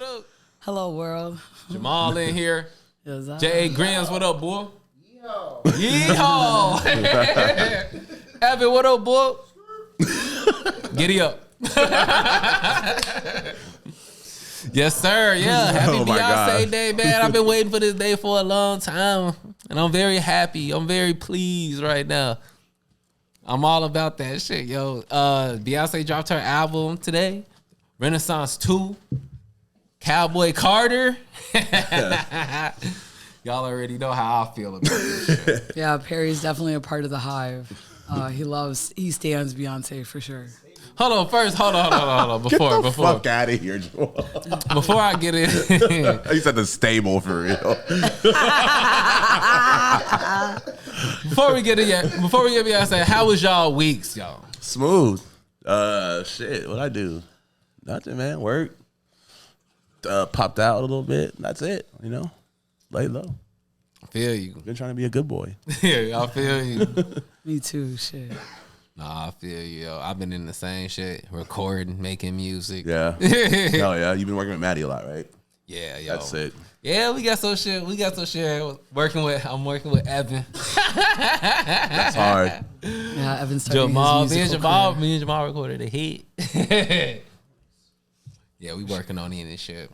what up? Hello, world. Jamal in here. J.A. Grams, what up, boy? Yeehaw. Evan, what up, boy? Giddy up. Yes, sir. Yeah, happy Beyonce Day, man. I've been waiting for this day for a long time, and I'm very happy. I'm very pleased right now. I'm all about that shit, yo. Beyonce dropped her album today, Renaissance 2, Cowboy Carter. Y'all already know how I feel about this shit. Yeah, Perry's definitely a part of the hive. He stands Beyonce for sure. Hold on. Get the fuck out of here, Joel. Before I get in, He's at the stable for real. before we get Beyonce, how was y'all weeks, y'all? Smooth. Shit. What I do? Nothing, man. Work. Popped out a little bit. That's it. You know, lay low. I feel you. Been trying to be a good boy. Yeah, I feel you. Me too. Shit. Nah, I feel you, yo. I've been in the same shit, recording, making music. Yeah. Hell yeah. You've been working with Maddie a lot, right? Yeah, yo. That's it. Yeah, we got some shit. I'm working with Evan. That's hard. Yeah, Evan started Jamal, his me and musical career. Jamal recorded a hit. Yeah, we working on it and shit.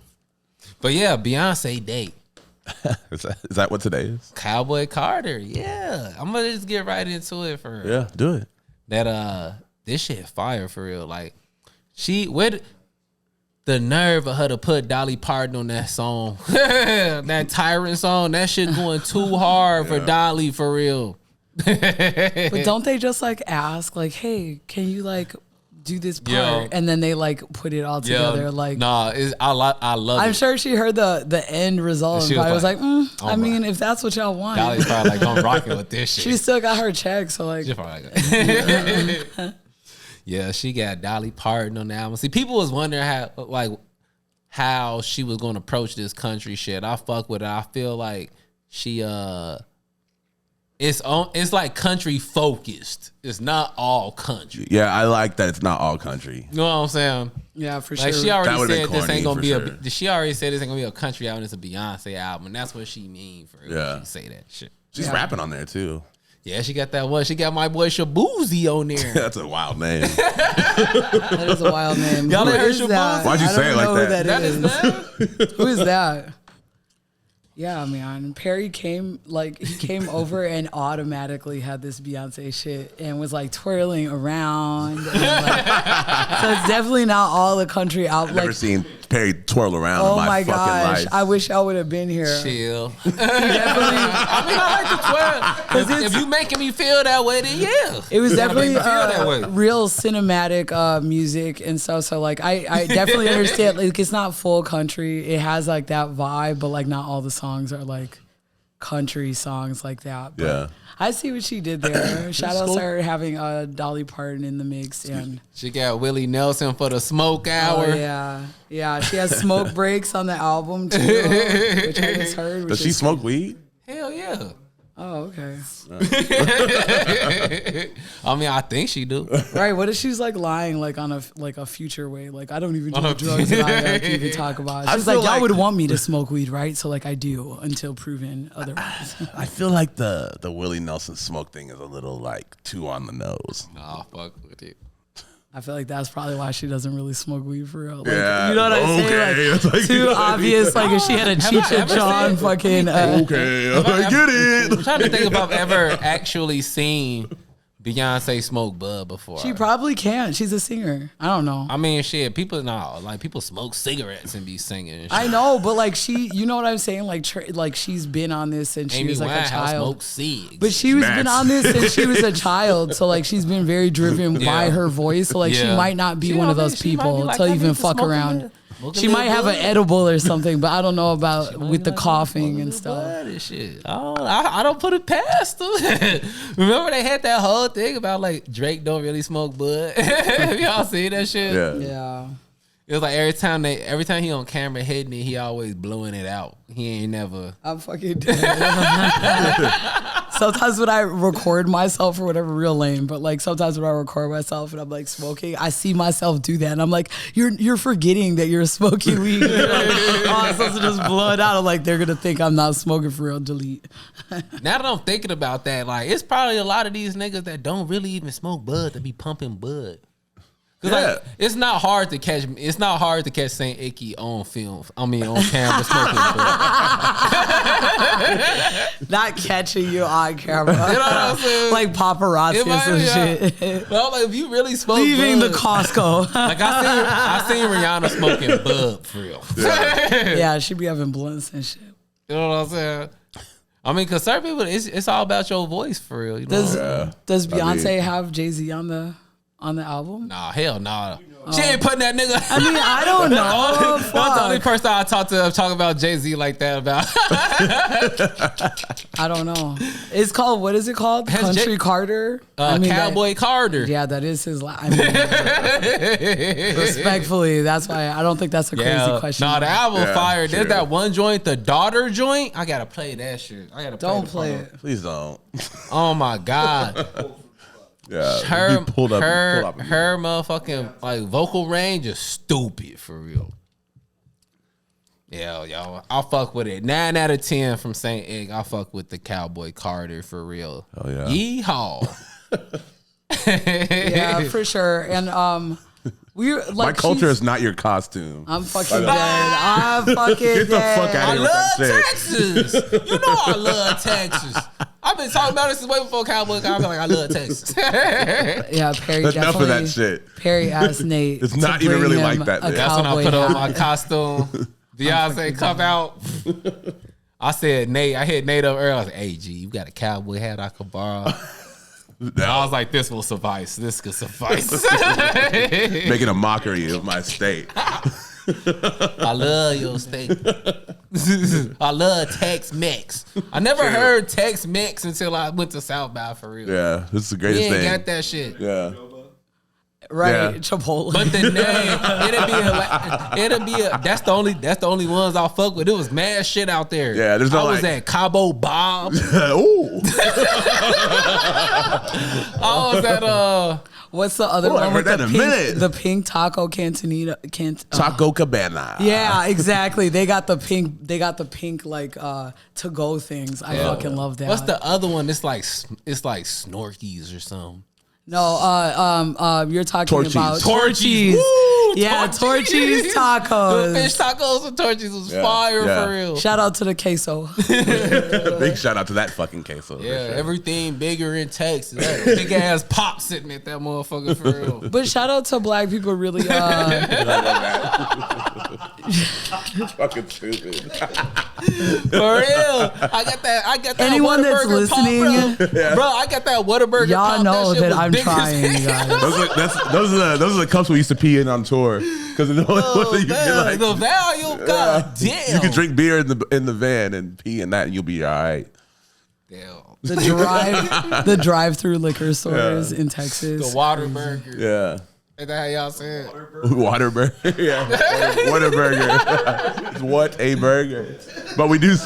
But yeah, Beyonce Day. Is that what today is? Cowboy Carter. Yeah, I'm gonna just get right into it for her. Yeah, do it. That this shit fire for real. Like the nerve of her to put Dolly Parton on that song, that Tyrant song. That shit going too hard for Dolly for real. But don't they just like ask like, hey, can you like do this part? And then they like put it all together. Like, nah, I love it. I'm sure she heard the end result and probably was like, I mean, if that's what y'all want. Dolly's probably like, I'm rocking with this shit. She still got her check, so like. Yeah, she got Dolly Parton on the album. See, people was wondering how she was going to approach this country shit. I fuck with it. I feel like she it's like country focused. It's not all country. Yeah, I like that it's not all country. You know what I'm saying? Yeah, for Like sure. she already said this ain't gonna be she already said this ain't gonna be a country album. It's a Beyonce album. And that's what she mean for real. Yeah. She say that shit. She's rapping on there too. Yeah, she got that one. She got my boy Shabuzi on there. That's a wild name. That is a wild name. Y'all ain't heard Who is that? Why'd you say it like that? That is that? Who is that? Yeah, man. Perry came over and automatically had this Beyonce shit and was like twirling around. And like, so it's definitely not all the country out. I've never seen Perry twirl around in my fucking life. I wish I would have been here. Chill. Definitely. I mean, I like to twirl. If you making me feel that way, then yeah. It was definitely that way. real cinematic music and stuff. So like, I definitely understand. Like, it's not full country. It has like that vibe, but like not all the songs are like country songs like that. But Yeah. I see what she did there. Shout out to her having Dolly Parton in the mix. And She got Willie Nelson for the smoke hour. oh, yeah. She has smoke breaks on the album too, which I just heard. Does she smoke weed? Hell yeah. Oh, okay. I mean, I think she do. Right. What if she's like lying like on a future way? Like, I don't even do the drugs that I can even talk about. She's like, y'all would want me to smoke weed, right? So like I do until proven otherwise. I feel like the Willie Nelson smoke thing is a little like too on the nose. Nah, fuck with it. I feel like that's probably why she doesn't really smoke weed for real. Like, Yeah, you know what I'm saying? Like, okay. too obvious. Like if she had a Cheech and Chong fucking. Okay, I get it. I'm trying to think if I've ever actually seen Beyonce smoke bud before. She probably can't. She's a singer. I don't know. I mean, shit. People smoke cigarettes and be singing. And shit. I know, but like you know what I'm saying? Like she's been on this since she was like a child. Smoked cigs. But she was been on this since she was a child, so like she's been very driven by her voice. So like she might not be one of those people to even fuck around. She might have an edible or something, but I don't know about with the coughing and stuff. And shit. I don't put it past them. Remember they had that whole thing about like Drake don't really smoke bud. Y'all see that shit? Yeah. It was like every time he on camera hitting it, he always blowing it out. He ain't never. I'm fucking dead. sometimes when I record myself or whatever, real lame, but like sometimes when I record myself and I'm like smoking, I see myself do that and I'm like, you're forgetting that you're smoking weed. You're like, oh, I'm supposed to just blow it out. I'm like, they're gonna think I'm not smoking for real. Delete. Now that I'm thinking about that, like it's probably a lot of these niggas that don't really even smoke bud to be pumping bud. Cause like it's not hard to catch. It's not hard to catch Saint Icky on film. I mean on camera smoking bud. Not catching you on camera. You know what I'm saying? Like paparazzi and shit. Well, like if you really smoke Leaving bud, the Costco. like I seen Rihanna smoking bud for real. Yeah, she be having blunts and shit. You know what I'm saying? I mean, cause certain people, it's all about your voice for real. You know? Does Beyonce have Jay-Z on the album? Nah, hell nah. She ain't putting that nigga. I mean, I don't know. That's the only person I talk about Jay-Z like that about. I don't know. It's called, what is it called? Country Carter? Cowboy Carter. Yeah, that is his I mean, respectfully, that's why I don't think that's a crazy question. Nah, the album fire. Sure. There's that one joint, the daughter joint. I gotta play that shit. Don't play it. Please don't. Oh my God. Yeah, Her pulled up motherfucking like vocal range is stupid for real. Yeah, yo, I'll fuck with it. 9 out of 10 from Saint Egg. I'll fuck with the Cowboy Carter for real. Oh yeah. Yeehaw. Yeah, for sure. And we're like, my culture is not your costume. I'm fucking dead. I'm fucking Get the dead. fuck out I of here with love that shit. Texas. You know I love Texas. I've been talking about this since way before Cowboy Carter. I've been like, I love Texas. Yeah, Perry Enough definitely. of that shit. Perry asked Nate. It's to not even bring really him like that, a man. That's when I cowboy put on hat. my costume. Beyonce come out. I said, Nate, I hit Nate up earlier. I was like, hey, G, you got a cowboy hat I could borrow? I was like, this will suffice. This could suffice. Making a mockery of my state. I love your state. I love Tex-Mex. I never heard Tex-Mex until I went to South by for real. Yeah, this is the We greatest ain't thing. got that shit. Yeah. Right, Yeah. Chipotle. But the name, it'll be that's the only ones I'll fuck with. It was mad shit out there. Yeah, there's no I was like- at Cabo Bob. Ooh. I was at What's the other Oh, I one with heard the that in a pink, minute. the pink taco cantonita? Taco Cabana. Yeah, exactly. They got the pink like to go things. I fucking love that. what's the other one? It's like Snorkies or something. No, you're talking Torchies. about Torchies. Woo, yeah, Torchies. Torchies tacos. The fish tacos and Torchies was fire for real. Shout out to the queso. Big shout out to that fucking queso. Yeah, everything bigger in Texas. That big ass pop sitting at that motherfucker for real. But shout out to black people really. Fucking stupid. For real. I got that Anyone that's Whataburger pop, listening, bro, I got that Whataburger y'all pop. know shit that was I'm big as trying, hell. guys. Those are the cups we used to pee in on tour because the only Oh, one you can man, like. the value, god damn. You can drink beer in the van and pee in that, and you'll be all right. Damn. The drive-through liquor stores in Texas. The Whataburger. Yeah. Is that how y'all say it? Waterburger. Yeah. Whataburger. It's what a burger. But we do be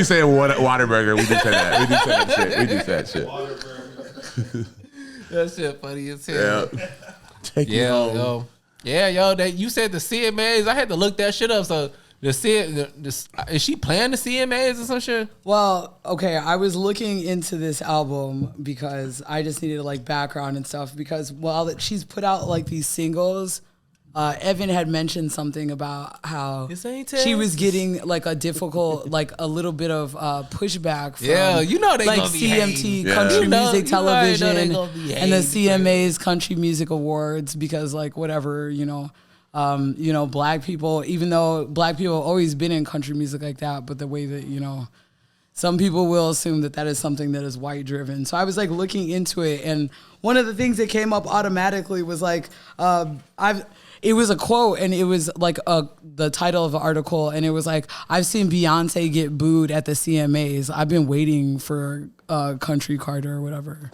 saying Waterburger. We do say that. We do say that shit. That shit funny as hell. Yeah. Take you Yeah, home. yo. Yeah, yo. You said the CMAs. I had to look that shit up. So is she playing the CMAs or some shit? Well, okay, I was looking into this album because I just needed like background and stuff because while she's put out like these singles, Evan had mentioned something about how This ain't she was Texas. getting like a difficult, like a little bit of pushback from Yeah, you know they like gonna be CMT hating. Country You know- Music you already know Television they gonna be and the hating, CMA's Country Music Awards because like whatever, black people, even though black people have always been in country music like that, but the way that, some people will assume that is something that is white driven. So I was like looking into it. And one of the things that came up automatically was like, it was a quote and it was like the title of the article. And it was like, I've seen Beyonce get booed at the CMAs. I've been waiting for Country Carter or whatever.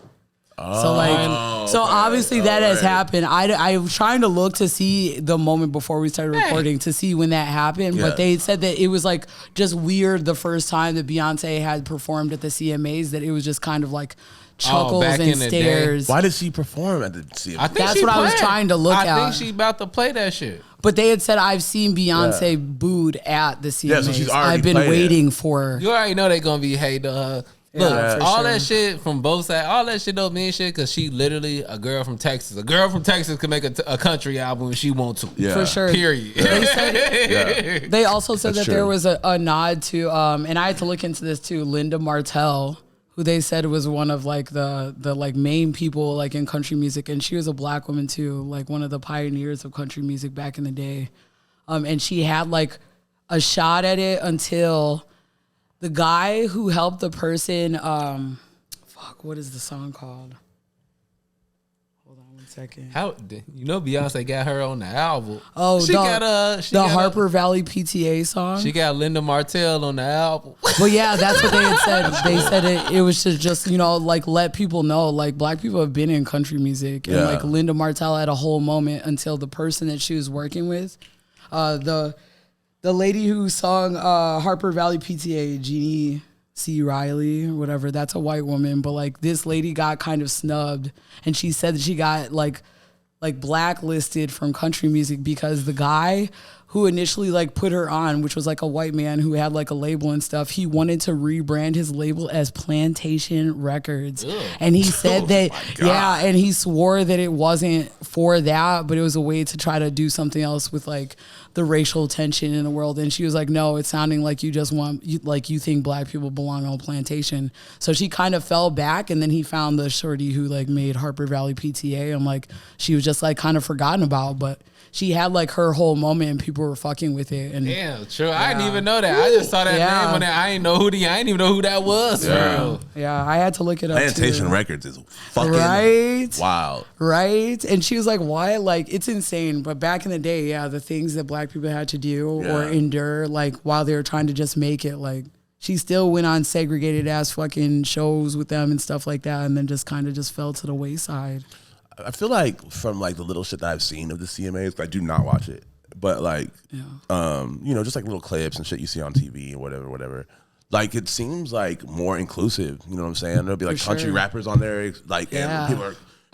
So obviously that has happened. I was trying to look to see the moment before we started recording to see when that happened, but they said that it was like just weird the first time that Beyonce had performed at the CMAs, that it was just kind of like chuckles and stares. Why did she perform at the CMAs? I think that's what I was trying to look at. I think she about to play that shit. But they had said, I've seen Beyonce booed at the CMAs. Yeah, so she's already I've been waiting for. You already know they're going to be hating her. Look, all that shit from both sides, all that shit don't mean shit because she literally a girl from Texas. A girl from Texas can make a country album if she want to. Yeah. For sure. Period. They also said That's that there was a nod to, and I had to look into this too, Linda Martell, who they said was one of like the like main people like in country music, and she was a black woman too, like one of the pioneers of country music back in the day. And she had like a shot at it until the guy who helped the person, what is the song called? Hold on one second. Beyonce got her on the album. Oh, she got the Harper Valley PTA song. She got Linda Martell on the album. Well, yeah, that's what they had said. They said it was to just, like let people know, like black people have been in country music. And like Linda Martell had a whole moment until the person that she was working with, the lady who sung Harper Valley PTA, Jeannie C. Riley or whatever, that's a white woman. But like this lady got kind of snubbed, and she said that she got like blacklisted from country music because the guy who initially like put her on, which was like a white man who had like a label and stuff, he wanted to rebrand his label as Plantation Records. Ugh. And he said that, and he swore that it wasn't for that, but it was a way to try to do something else with like the racial tension in the world. And she was like, no, it's sounding like you just you think black people belong on Plantation. So she kind of fell back, and then he found the shorty who like made Harper Valley PTA. I'm like, she was just like kind of forgotten about, but she had like her whole moment and people were fucking with it. And damn, true. I didn't even know that. I just saw that name on there. I didn't even know who that was. Yeah, I had to look it up. Plantation Records is fucking wild. Right? And she was like, why? Like, it's insane. But back in the day, the things that black people had to do or endure, like while they were trying to just make it, like she still went on segregated ass fucking shows with them and stuff like that, and then just kind of just fell to the wayside. I feel like from like the little shit that I've seen of the CMAs, I do not watch it, but like, just like little clips and shit you see on TV or whatever. Like it seems like more inclusive. You know what I'm saying? There'll be like country rappers on there, like and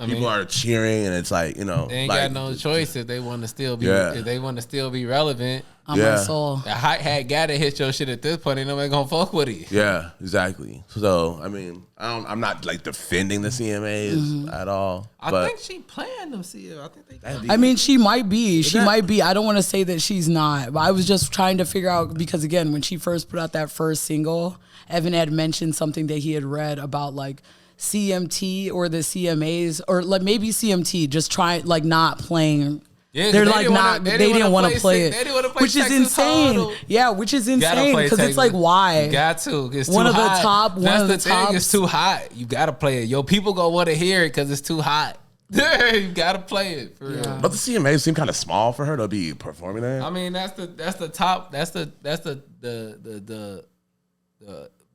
people are cheering, and it's like they ain't got no choice if they want to still be if they want to still be relevant. On my soul. The hot hat got to hit your shit at this point. Ain't nobody gonna fuck with it. Yeah, exactly. So I mean, I'm not like defending the CMAs at all. I think she playing them CMAs. I mean, she might be. She might be. I don't want to say that she's not. But I was just trying to figure out because again, when she first put out that first single, Evan had mentioned something that he had read about like CMT or the CMAs or like maybe CMT just trying like not playing. Yeah, they're like not. They didn't want to play it, which is insane. Yeah, which is insane because it's like why? You got to. It's one too of hot. the top. One of the top. It's too hot. You gotta play it. Yo, people gonna want to hear it because it's too hot. You gotta play it for real. But the CMAs seem kind of small for her to be performing there. I mean, that's the top. That's the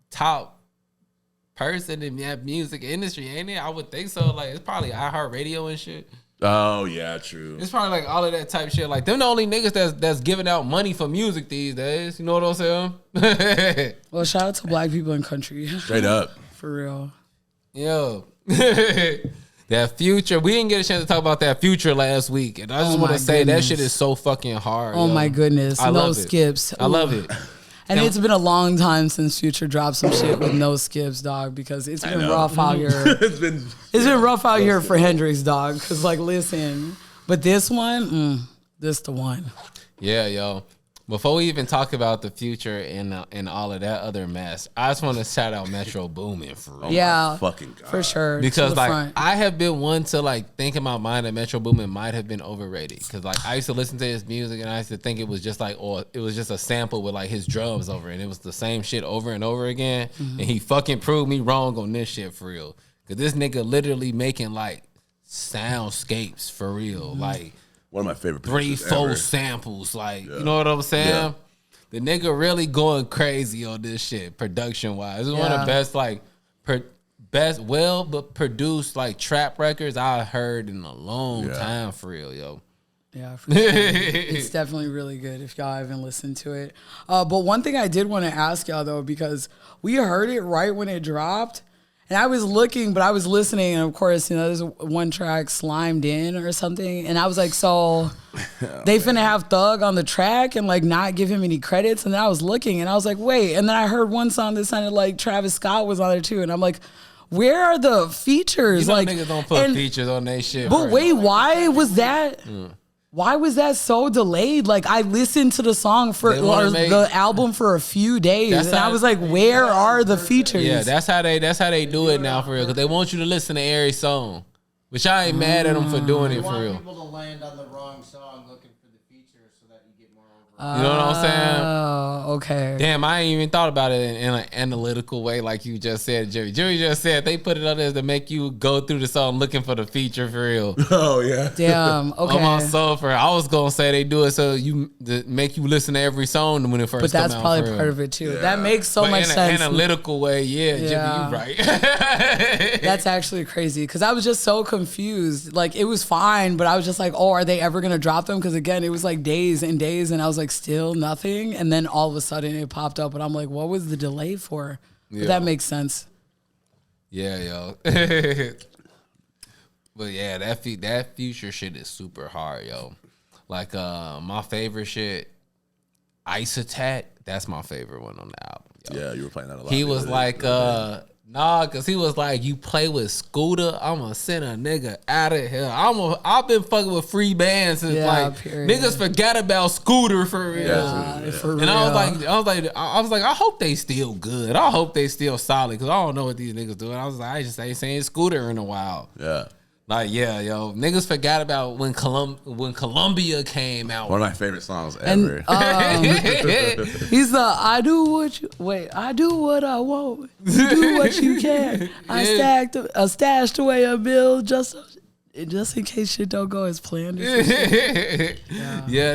top person in the music industry, ain't it? I would think so. Like it's probably iHeartRadio and shit. Oh yeah, true. It's probably like all of that type shit. Like them the only niggas that's giving out money for music these days. You know what I'm saying? Well, shout out to black people in country. Straight up. For real. Yo. That Future. We didn't get a chance to talk about that Future last week. And I just want to say that shit is so fucking hard. Oh my goodness. No skips. I love it. And it's been a long time since Future dropped some shit with no skips, dog, because it's been rough out here. It's been rough out here for Hendrix, dog. Because, like, listen, but this one, this the one. Yeah, yo. Before we even talk about the Future and all of that other mess, I just want to shout out Metro Boomin for real. Yeah, fucking God. For sure. Because like I have been one to like think in my mind that Metro Boomin might have been overrated. Because like I used to listen to his music and I used to think it was just like, or it was just a sample with like his drums over it. And it was the same shit over and over again. Mm-hmm. And he fucking proved me wrong on this shit for real. Because this nigga literally making like soundscapes for real, like. One of my favorite 3-4 samples, like you know what I'm saying? Yeah. The nigga really going crazy on this shit, production wise. It's one of the best like best, but produced like trap records I heard in a long time for real, yo. Yeah, for sure. It's definitely really good if y'all haven't listened to it. But one thing I did want to ask y'all though, because we heard it right when it dropped, and I was looking, but I was listening, and of course, you know, there's one track Slimed In or something, and I was like, so they finna have Thug on the track and like not give him any credits, and then I was looking, and I was like, wait, and then I heard one song that sounded like Travis Scott was on there too, and I'm like, where are the features? You know, like niggas don't put features on their shit. But wait, why was that? Why was that so delayed? Like I listened to the song the album for a few days, and I was like, "Where are the features?" Yeah, that's how they do it now for real. Because they want you to listen to every song, which I ain't mad at them for doing it for real. People to land on the wrong song looking for the features so that you get more over. You know what I'm saying? Oh, okay. Damn, I ain't even thought about it in an analytical way like you just said, Jerry. Jerry just said they put it on there to make you go through the song looking for the feature for real. Oh, yeah. Damn, okay. On my soul for I was going to say they do it so to make you listen to every song when it first comes out. But that's probably part of it too. Yeah. That makes so much sense. In an analytical way, Jimmy, you right. That's actually crazy because I was just so confused. Like it was fine, but I was just like, oh, are they ever going to drop them? Because again, it was like days and days and I was like, still nothing. And then all of a sudden it popped up and I'm like, what was the delay for? Yeah. But that makes sense. Yeah, yo. But yeah, that Future shit is super hard, yo. Like my favorite shit, Ice Attack, that's my favorite one on the album. Yo. Yeah, you were playing that a lot. He was like, cause he was like, you play with Scooter, I'ma send a nigga out of here. I've been fucking with free bands since niggas forgot about Scooter for real. Yeah, for real. And I was like, I hope they still good. I hope they still solid, cause I don't know what these niggas doing. I was like, I just ain't saying Scooter in a while. Yeah. Like, yeah, yo, niggas forgot about when Columbia came out. One of my favorite songs ever. He's the I do what I want. You do what you can. I stashed away a bill just in case shit don't go as planned. Yeah,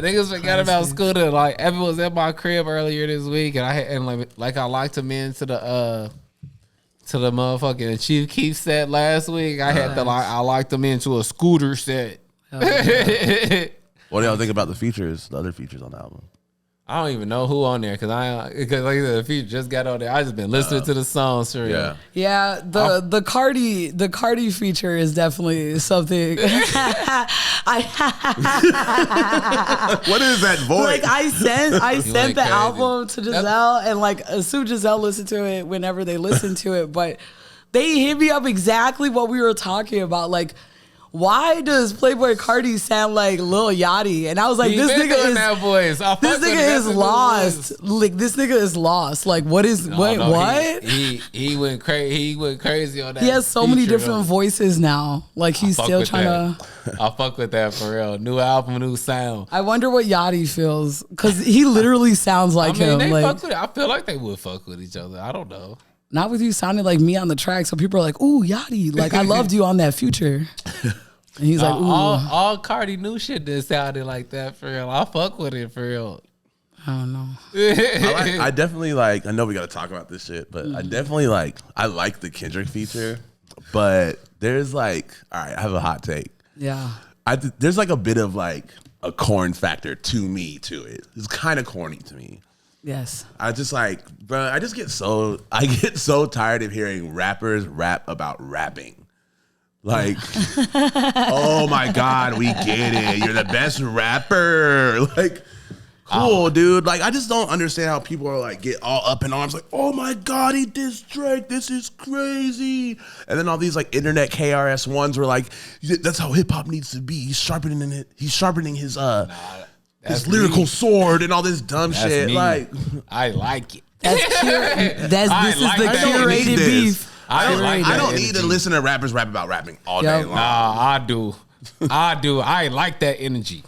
niggas forgot about Scooter. Like, Evan was at my crib earlier this week, and I locked him into the motherfucking Chief Keef set last week. I locked them into a Scooter set. What do y'all think about the features, the other features on the album? I don't even know who on there because like I said, the feature just got on there. I just been listening to the songs for real. Yeah, the Cardi feature is definitely something. What is that voice? Like I sent the album to Giselle, and like as soon as Giselle listened to it, whenever they listened to it, but they hit me up exactly what we were talking about, like. Why does Playboy Carti sound like Lil Yachty? And I was like, this nigga is that voice. This nigga is lost. Like this nigga is lost. Like what is what? He went crazy. He went crazy on that. He has so many different voices now. Like he's still trying to. I fuck with that for real. New album, new sound. I wonder what Yachty feels because he literally sounds like him. They like, fuck with it. I feel like they would fuck with each other. I don't know. Not with you sounding like me on the track, so people are like, "Ooh, Yachty!" Like I loved you on that Future, and he's like, "Ooh." All Cardi new shit that sounded like that for real. I fuck with it for real. I don't know. I definitely like. I know we got to talk about this shit, but I definitely like. I like the Kendrick feature, but there's like, all right, I have a hot take. Yeah, there's like a bit of like a corn factor to it. It's kind of corny to me. Yes. I just like, bro, I get so tired of hearing rappers rap about rapping. Like, oh my God, we get it. You're the best rapper. Like, cool, dude. Like, I just don't understand how people are like, get all up in arms. Like, oh my God, he dissed Drake. This is crazy. And then all these like internet KRS ones were like, that's how hip hop needs to be. He's sharpening it. He's sharpening his, his lyrical sword and all this dumb shit. Me. Like, I like it. This is the curated beef. I don't need to listen to rappers rap about rapping all day long. Nah, I do. I do. I like that energy.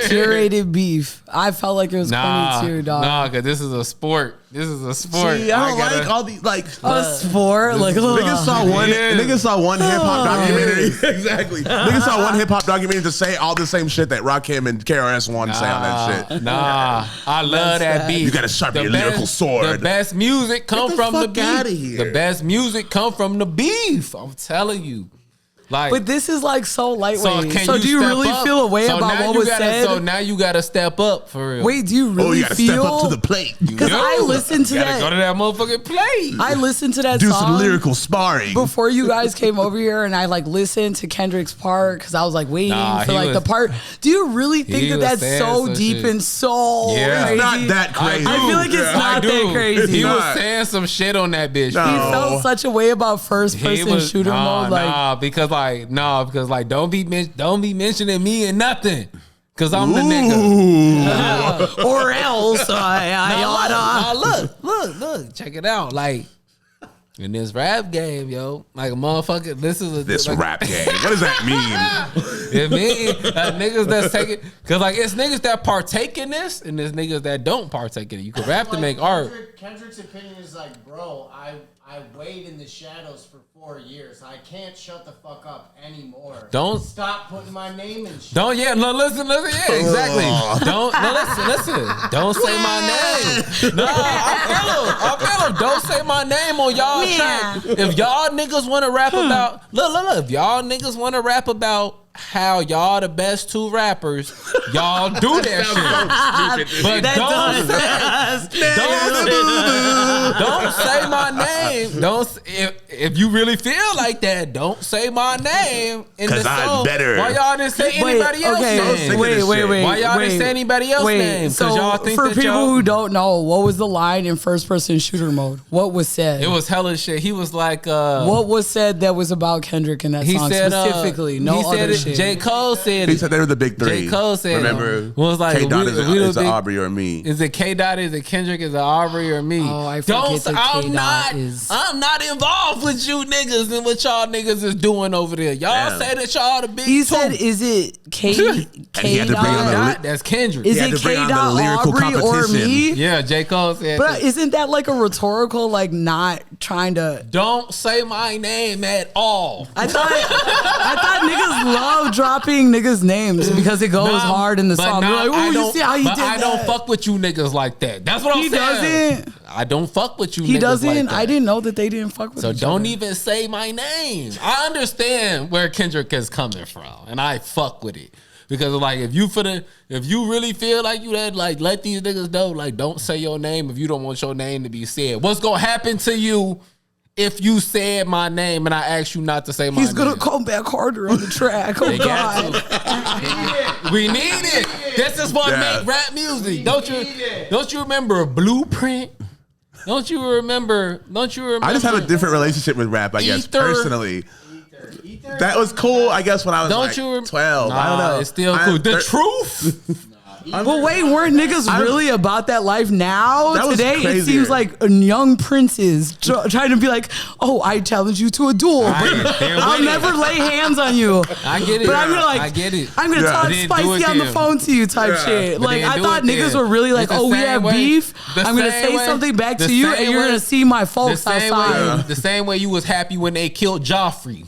Curated beef. I felt like it was funny too, dog. Nah, because this is a sport. This is a sport. See, I don't like all these like a sport. Like niggas saw one hip hop documentary. Exactly. Niggas saw one hip hop documentary to say all the same shit that Rakim and KRS wanted to say on that shit. Nah, I love that beef. You gotta sharpen your lyrical sword. The best music come from the beef. Outta here. The best music come from the beef. I'm telling you. Like, but this is like so lightweight. So do you really feel a way about what was said? So now you gotta step up for real. Wait, do you really you gotta feel? step up to the plate. Because I listened to that. Go to that motherfucking plate. I listened to that Do song some lyrical sparring before you guys came over here, and I like listened to Kendrick's part because I was like waiting for like the part. Do you really think that that's so deep and so crazy? It's not that crazy. I feel like it's not that crazy. He was saying some shit on that bitch. No. He felt such a way about first person shooter mode. Because don't be mentioning me and nothing. Cause I'm the nigga. Or else I oughta. Look, check it out. Like in this rap game, yo, like a motherfucker. This rap game. What does that mean? It means niggas that's taking, cause like it's niggas that partake in this, and there's niggas that don't partake in it. You can rap to make art. Kendrick's opinion is like, bro, I wait in the shadows for 4 years. I can't shut the fuck up anymore. Don't stop putting my name in shit. Listen, yeah, exactly. Listen. Don't say my name. No, I feel him. Don't say my name on y'all track. If y'all niggas want to rap about, look, if y'all niggas want to rap about how y'all the best two rappers, y'all do that shit. But don't say my name. If you really feel like that, don't say my name in the song. I'm better. Why y'all didn't say anybody else's name? Wait. Why y'all didn't say anybody else's name? So y'all think for that people who don't know, what was the line in first person shooter mode? What was said? It was hella shit. He was like, what was said that was about Kendrick in that song specifically? No other shit. J. Cole said He said they were the big three. J. Cole said remember was like, K-Dot is it Aubrey or me? Is it K-Dot, is it Kendrick, is it Aubrey or me? Oh, I forget I'm not involved with you niggas and what y'all niggas is doing over there. Y'all say that y'all the big He two. said, is it K-Dot? That's Kendrick. Is it K-Dot, Aubrey, or me? Yeah, J. Cole said But isn't that like a rhetorical, like not trying to... Don't say my name at all. I thought niggas love dropping niggas' names because it goes hard in the song. Like, oh, you see how he did that? I don't fuck with you niggas like that. That's what I'm saying. He doesn't. I don't fuck with you niggas He doesn't. like that. I didn't know that they didn't fuck with So each don't other. even say my name. I understand where Kendrick is coming from, and I fuck with it. Because like if you really feel like you that, like let these niggas know, like don't say your name if you don't want your name to be said. What's gonna happen to you if you said my name and I asked you not to say my name? He's gonna come back harder on the track. Oh God. We need it. This is what make rap music. Don't you remember Blueprint? Don't you remember? I just have a different relationship with rap, I guess, personally. That was cool, I guess, when I was 12. I don't know. It's still cool. The truth? But wait, weren't niggas really about that life now? That was Today, crazier. it seems like young princes trying to be like, oh, I challenge you to a duel. I'll never lay hands on you. I get it. But I'm gonna I get it. I'm gonna talk spicy on the phone to you type shit. Like, I thought niggas were really like, oh, we have beef. I'm gonna say something back to you and you're gonna see my folks outside. The same way you was happy when they killed Joffrey.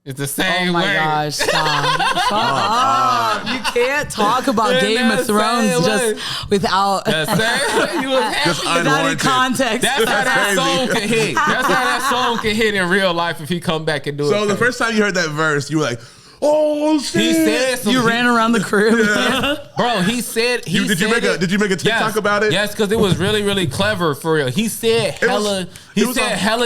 It's the same way. Oh my gosh, stop. Shut up. You can't talk about Game of Thrones just without the same way you was happy. Without any context. That's how that song can hit. That's how that song can hit in real life if he come back and do it. So the first time you heard that verse, you were like, oh shit. He said something. You ran around the crib. Bro, he said Did you make a TikTok about it? Yes, because it was really, really clever for real. He said hella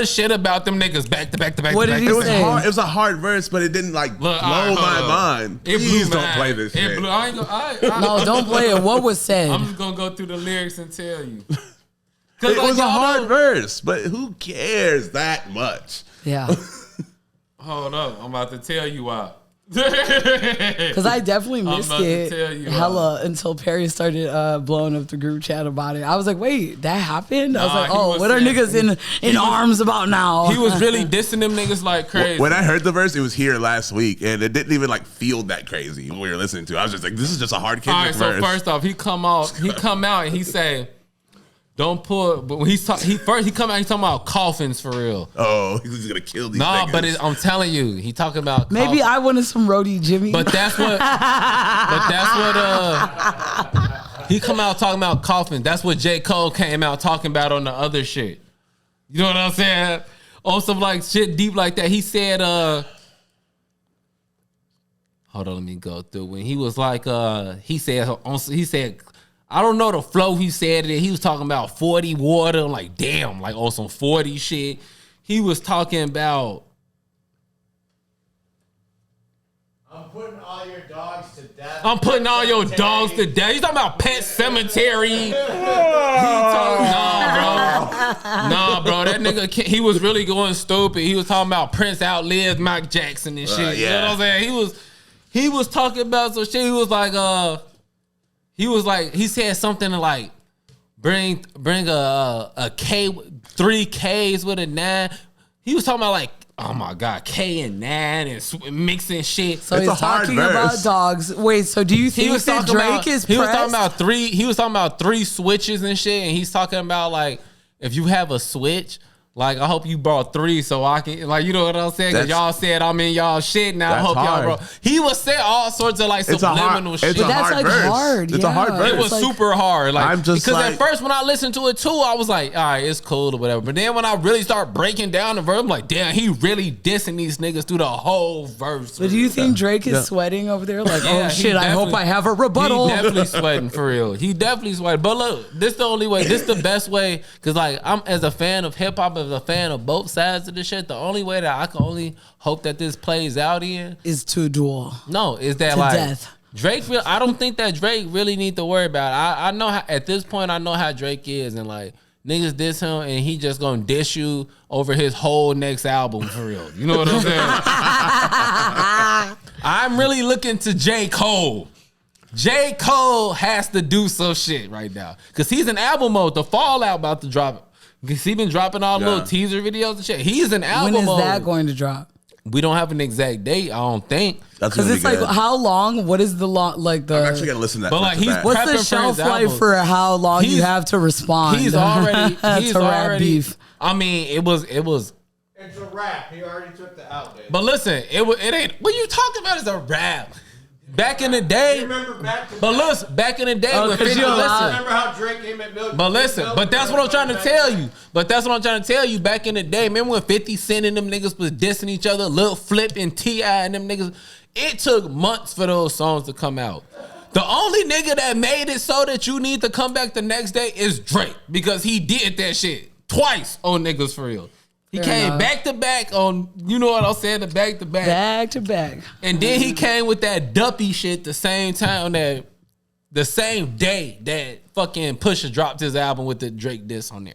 shit about them niggas back to back to back. What did he say? It was a hard verse, but it didn't like blow my mind. Please don't play this shit. No, don't play it. What was said? I'm just gonna go through the lyrics and tell you. It was a hard verse, but who cares that much? Yeah. Hold up, I'm about to tell you why. Because I definitely missed it hella you. until Perry started blowing up the group chat about it. I was like, wait, that happened? I was like, oh, what are niggas in arms about now? He was really dissing them niggas like crazy. When I heard the verse, it was here last week, and it didn't even like feel that crazy when we were listening to it. I was just like, this is just a hard Kendrick verse. All right, so first off, he come out and he say, don't pull. But when he come out, he's talking about coffins for real. Oh, he's gonna kill these niggas. But I'm telling you, he talking about maybe I wanted some roadie Jimmy. But that's what. He come out talking about coffins. That's what J. Cole came out talking about on the other shit. You know what I'm saying? On some like shit deep like that. He said, hold on, let me go through. When he was like, he said. I don't know the flow he said it. He was talking about 40 water. I'm like, damn, like on some 40 shit. He was talking about. I'm putting all your dogs to death. I'm putting all your dogs to death. He's talking about Pet Cemetery. Nah, bro. That nigga, he was really going stupid. He was talking about Prince outlived Mike Jackson and shit. You know what I'm saying? He was talking about some shit. He was like, he said something like, bring a K, 3 Ks with a 9. He was talking about like, oh my God, K and 9 and mixing shit. So he's talking about dogs. Wait, so do you think that Drake is pressed? He was talking about 3 switches and shit, and he's talking about like, if you have a switch, like, I hope you brought 3 so I can, like, you know what I'm saying? Because y'all said I'm in y'all shit now. I hope y'all brought. He was saying all sorts of like subliminal shit. It's a hard verse. It's a hard verse. It was like, super hard. Like, I'm just because at first when I listened to it too, I was like, all right, it's cool or whatever. But then when I really start breaking down the verse, I'm like, damn, he really dissing these niggas through the whole verse. But do you think Drake is sweating over there? Like, oh shit, I hope I have a rebuttal. He definitely sweating for real. He definitely sweating. But look, this the only way. This the best way. Because like, I'm as a fan of hip hop, as a fan of both sides of the shit, the only way that I can only hope that this plays out in is to duel. No, is that to like death. Drake? I don't think that Drake really need to worry about it. I know how, at this point I know how Drake is, and like niggas diss him, and he just gonna diss you over his whole next album for real. You know what I'm saying? I'm really looking to J. Cole. J. Cole has to do some shit right now because he's in album mode. The Fallout about to drop. Because he been dropping all little teaser videos and shit. He's an album. When is that going to drop? We don't have an exact date. I don't think. Because it's like, how long? What is the long? Like the. I'm actually gonna listen to that. But like, what's the shelf life for how long you have to respond? He's already. Beef. I mean, it was. It's a rap. He already took the out. Baby. But listen, it ain't. What you talking about is a rap. Back in the day, back in the day when 50, remember how Drake came at Milk? But listen, but that's what I'm trying to tell you. Back in the day, remember when 50 Cent and them niggas was dissing each other, Lil Flip and T.I. and them niggas? It took months for those songs to come out. The only nigga that made it so that you need to come back the next day is Drake, because he did that shit twice on niggas for real. He came back to back on, you know what I'm saying, back to back. Back to back. And then he came with that Duppy shit the same time, the same day that fucking Pusha dropped his album with the Drake diss on there.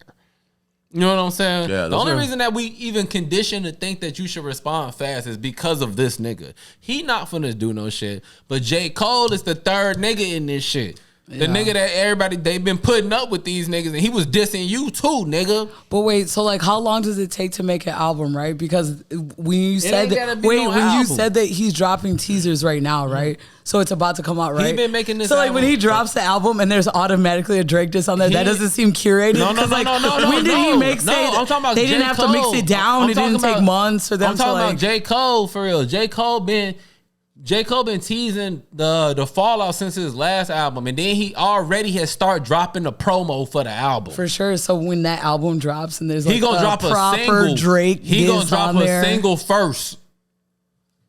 You know what I'm saying? Yeah, the only reason that we even conditioned to think that you should respond fast is because of this nigga. He not finna do no shit. But J. Cole is the third nigga in this shit. The nigga that everybody, they've been putting up with these niggas, and he was dissing you too, nigga. But wait, so like, how long does it take to make an album, right? Because when you said that, you said that he's dropping teasers right now, right? So it's about to come out, right? He been making this. So like, when he drops the album and there's automatically a Drake diss on there, that doesn't seem curated. No. When did he make it? I'm talking about they didn't have to mix it down. It didn't take months for them. I'm talking about J. Cole for real. J. Cole been teasing the fallout since his last album, and then he already has started dropping the promo for the album. For sure. So when that album drops and there's like he gonna drop a proper single, Drake, he gonna drop a single first.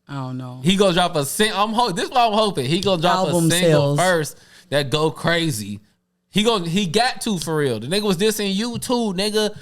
I don't know. He gonna drop a single. This is what I'm hoping. He gonna drop album a single sales first that go crazy. He got to for real. The nigga was dissing you too, nigga.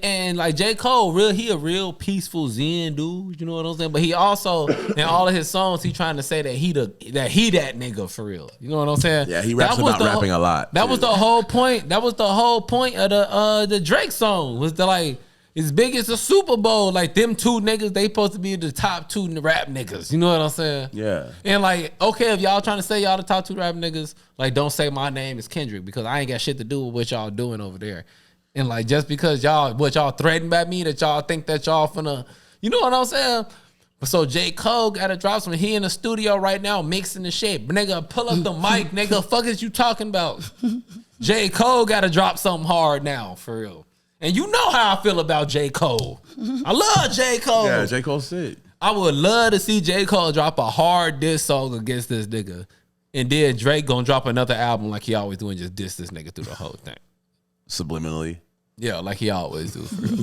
And like J. Cole, he a real peaceful Zen dude. You know what I'm saying? But he also, in all of his songs, he trying to say that he that nigga for real. You know what I'm saying? Yeah, he raps about rapping a lot. That was the whole point. That was the whole point of the Drake song, was to like as big as the Super Bowl. Like them two niggas, they supposed to be the top two rap niggas. You know what I'm saying? Yeah. And like, okay, if y'all trying to say y'all the top two rap niggas, like don't say my name is Kendrick because I ain't got shit to do with what y'all doing over there. And like just because what y'all threatened by me that y'all think that y'all finna, you know what I'm saying? So J. Cole gotta drop some. He in the studio right now mixing the shit. Nigga, pull up the mic, nigga. Fuck is you talking about? J. Cole gotta drop something hard now, for real. And you know how I feel about J. Cole. I love J. Cole. Yeah, J. Cole's sick. I would love to see J. Cole drop a hard diss song against this nigga. And then Drake gonna drop another album like he always do and just diss this nigga through the whole thing. Subliminally. Yeah, like he always do, for real.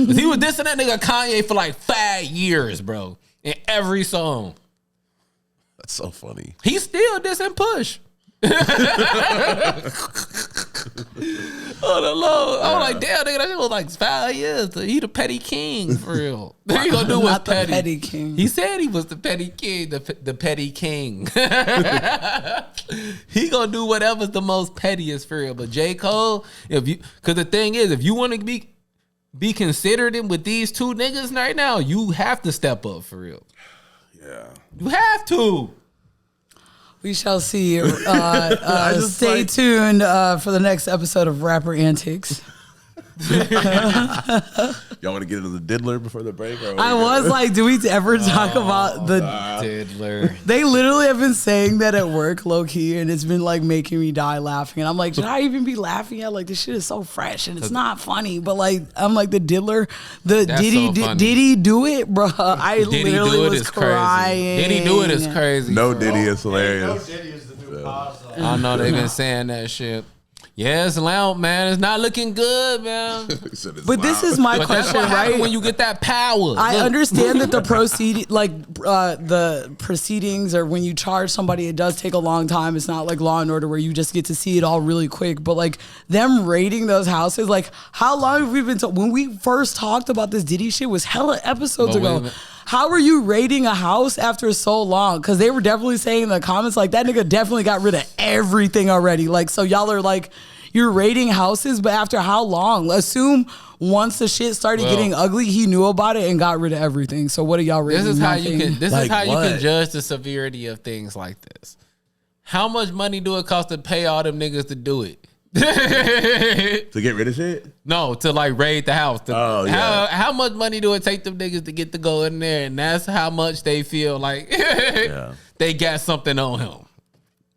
'Cause he was dissing that nigga Kanye for like 5 years, bro. In every song. That's so funny. He still dissing Push. Oh, the Lord. I was like, damn, nigga, that shit was like 5 years. He the petty king, for real. He gonna do what's petty. The petty king. He said he was the petty king, the petty king. He gonna do whatever's the most pettiest, for real. But J. Cole, because the thing is, if you want to be considered in with these two niggas right now, you have to step up, for real. Yeah. You have to. We shall see. Stay tuned for the next episode of Rapper Antics. Y'all want to get into the diddler before the break? I was like, do we ever talk about the Diddler? They literally have been saying that at work, low key, and it's been like making me die laughing. And I'm like, should I even be laughing at like this shit is so fresh and it's not funny? But like, I'm like the diddler, That's so funny. did he do it, bro? I Did he literally do it was is crying. crazy. Did he do it is crazy. No bro. Diddy is No hilarious. Diddy is the new pause. I know they've been saying that shit. Yeah, it's loud, man. It's not looking good, man. But this is my But that's question, what happens right? when you get that power. I Look. understand that the the proceedings, or when you charge somebody, it does take a long time. It's not like Law and Order where you just get to see it all really quick. But like them raiding those houses, like how long have we been? When we first talked about this Diddy shit was hella episodes ago. How are you raiding a house after so long? Because they were definitely saying in the comments like that nigga definitely got rid of everything already. Like, so y'all are like, you're raiding houses, but after how long? Assume once the shit started getting ugly, he knew about it and got rid of everything. So what are y'all raiding? This is how you can. This Like is how what? you can judge the severity of things like this. How much money do it cost to pay all them niggas to do it? To get rid of shit? No, to like raid the house. Oh, yeah. How much money do it take them niggas to get to go in there? And that's how much they feel like they got something on him.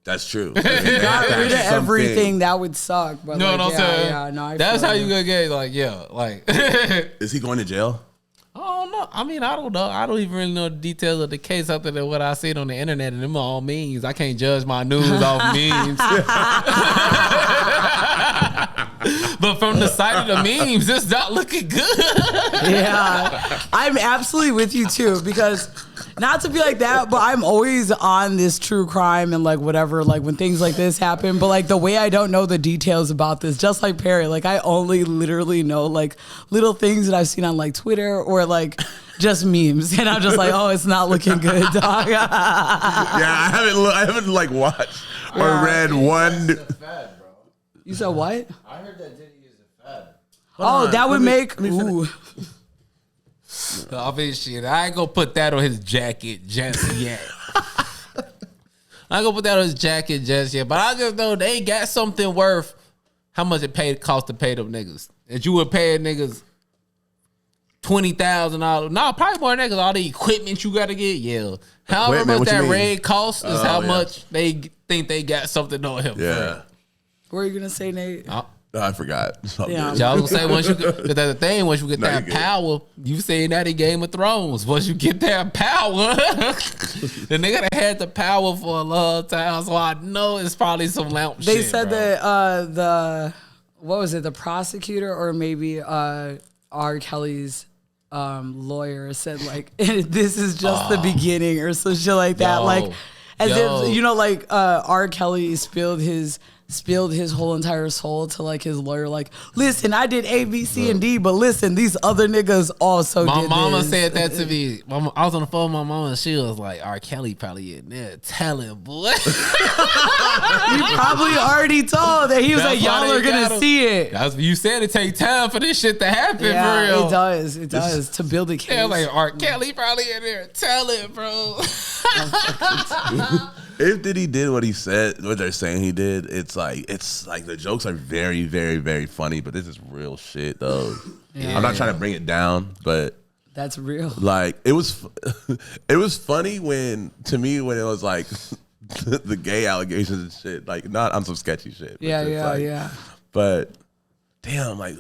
That's true. Got rid of everything, that would suck. But No, like, no, sir. yeah, no, I that's feel how you. you gonna get like, yeah, like. Is he going to jail? I don't know. I mean, I don't know. I don't even really know the details of the case other than what I seen on the internet, and them are all memes. I can't judge my news off memes. But from the side of the memes, it's not looking good. Yeah, I'm absolutely with you too, because not to be like that, but I'm always on this true crime and like whatever, like when things like this happen, but like the way I don't know the details about this, just like Perry, like I only literally know like little things that I've seen on like Twitter or like just memes, and I'm just like, oh, it's not looking good, dog. Yeah, I haven't like watched or read one. He's a Fed, bro. You said what? I heard that Diddy is a Fed. Oh, that would make. Ooh. I mean, shit, I ain't gonna put that on his jacket just yet. I ain't gonna put that on his jacket just yet. But I just know they got something worth how much it cost to pay them niggas. If you would pay niggas $20,000, no, probably more than that, 'cause all the equipment you gotta get, yeah. However Equipment, much what you that mean? raid costs is how yeah. much they think they got something on him. Yeah. What are you gonna say, Nate? I forgot. Yeah. Y'all gonna say once you get, 'cause that's the thing, once you get No, that you good. power, you saying that in Game of Thrones. Once you get that power, the nigga that had the power for a long time, so I know it's probably some lamp shit. They said bro. that the what was it, the prosecutor or maybe R. Kelly's lawyer said like this is just the beginning or some shit like that. Yo. Like as Yo. if, you know, like R. Kelly spilled his spilled his whole entire soul to like his lawyer, like, listen, I did A, B, C, and D, but listen, these other niggas also my did mama this. said that to me. I was on the phone with my mama and she was like, R. Kelly probably in there. Tell him, boy. You probably already told that he was That's like, y'all why are they gonna got him. see it. That's what you said. It take time for this shit to happen, for real. It does. It does. To build a case. Yeah, like R. Kelly probably in there. Tell it, bro. If Diddy did what he said, what they're saying he did, it's like the jokes are very, very, very funny, but this is real shit though. Yeah. I'm not trying to bring it down, but That's real. like it was funny when it was like the gay allegations and shit, like not on some sketchy shit. But Yeah. But damn, like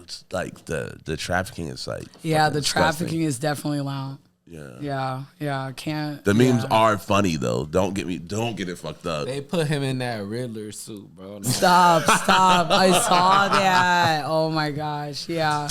the trafficking is like Yeah, fucking the disgusting. trafficking is definitely loud. Yeah. Yeah. Can't. The memes yeah. are funny though. Don't get it fucked up. They put him in that Riddler suit, bro. Stop. I saw that. Oh my gosh. Yeah.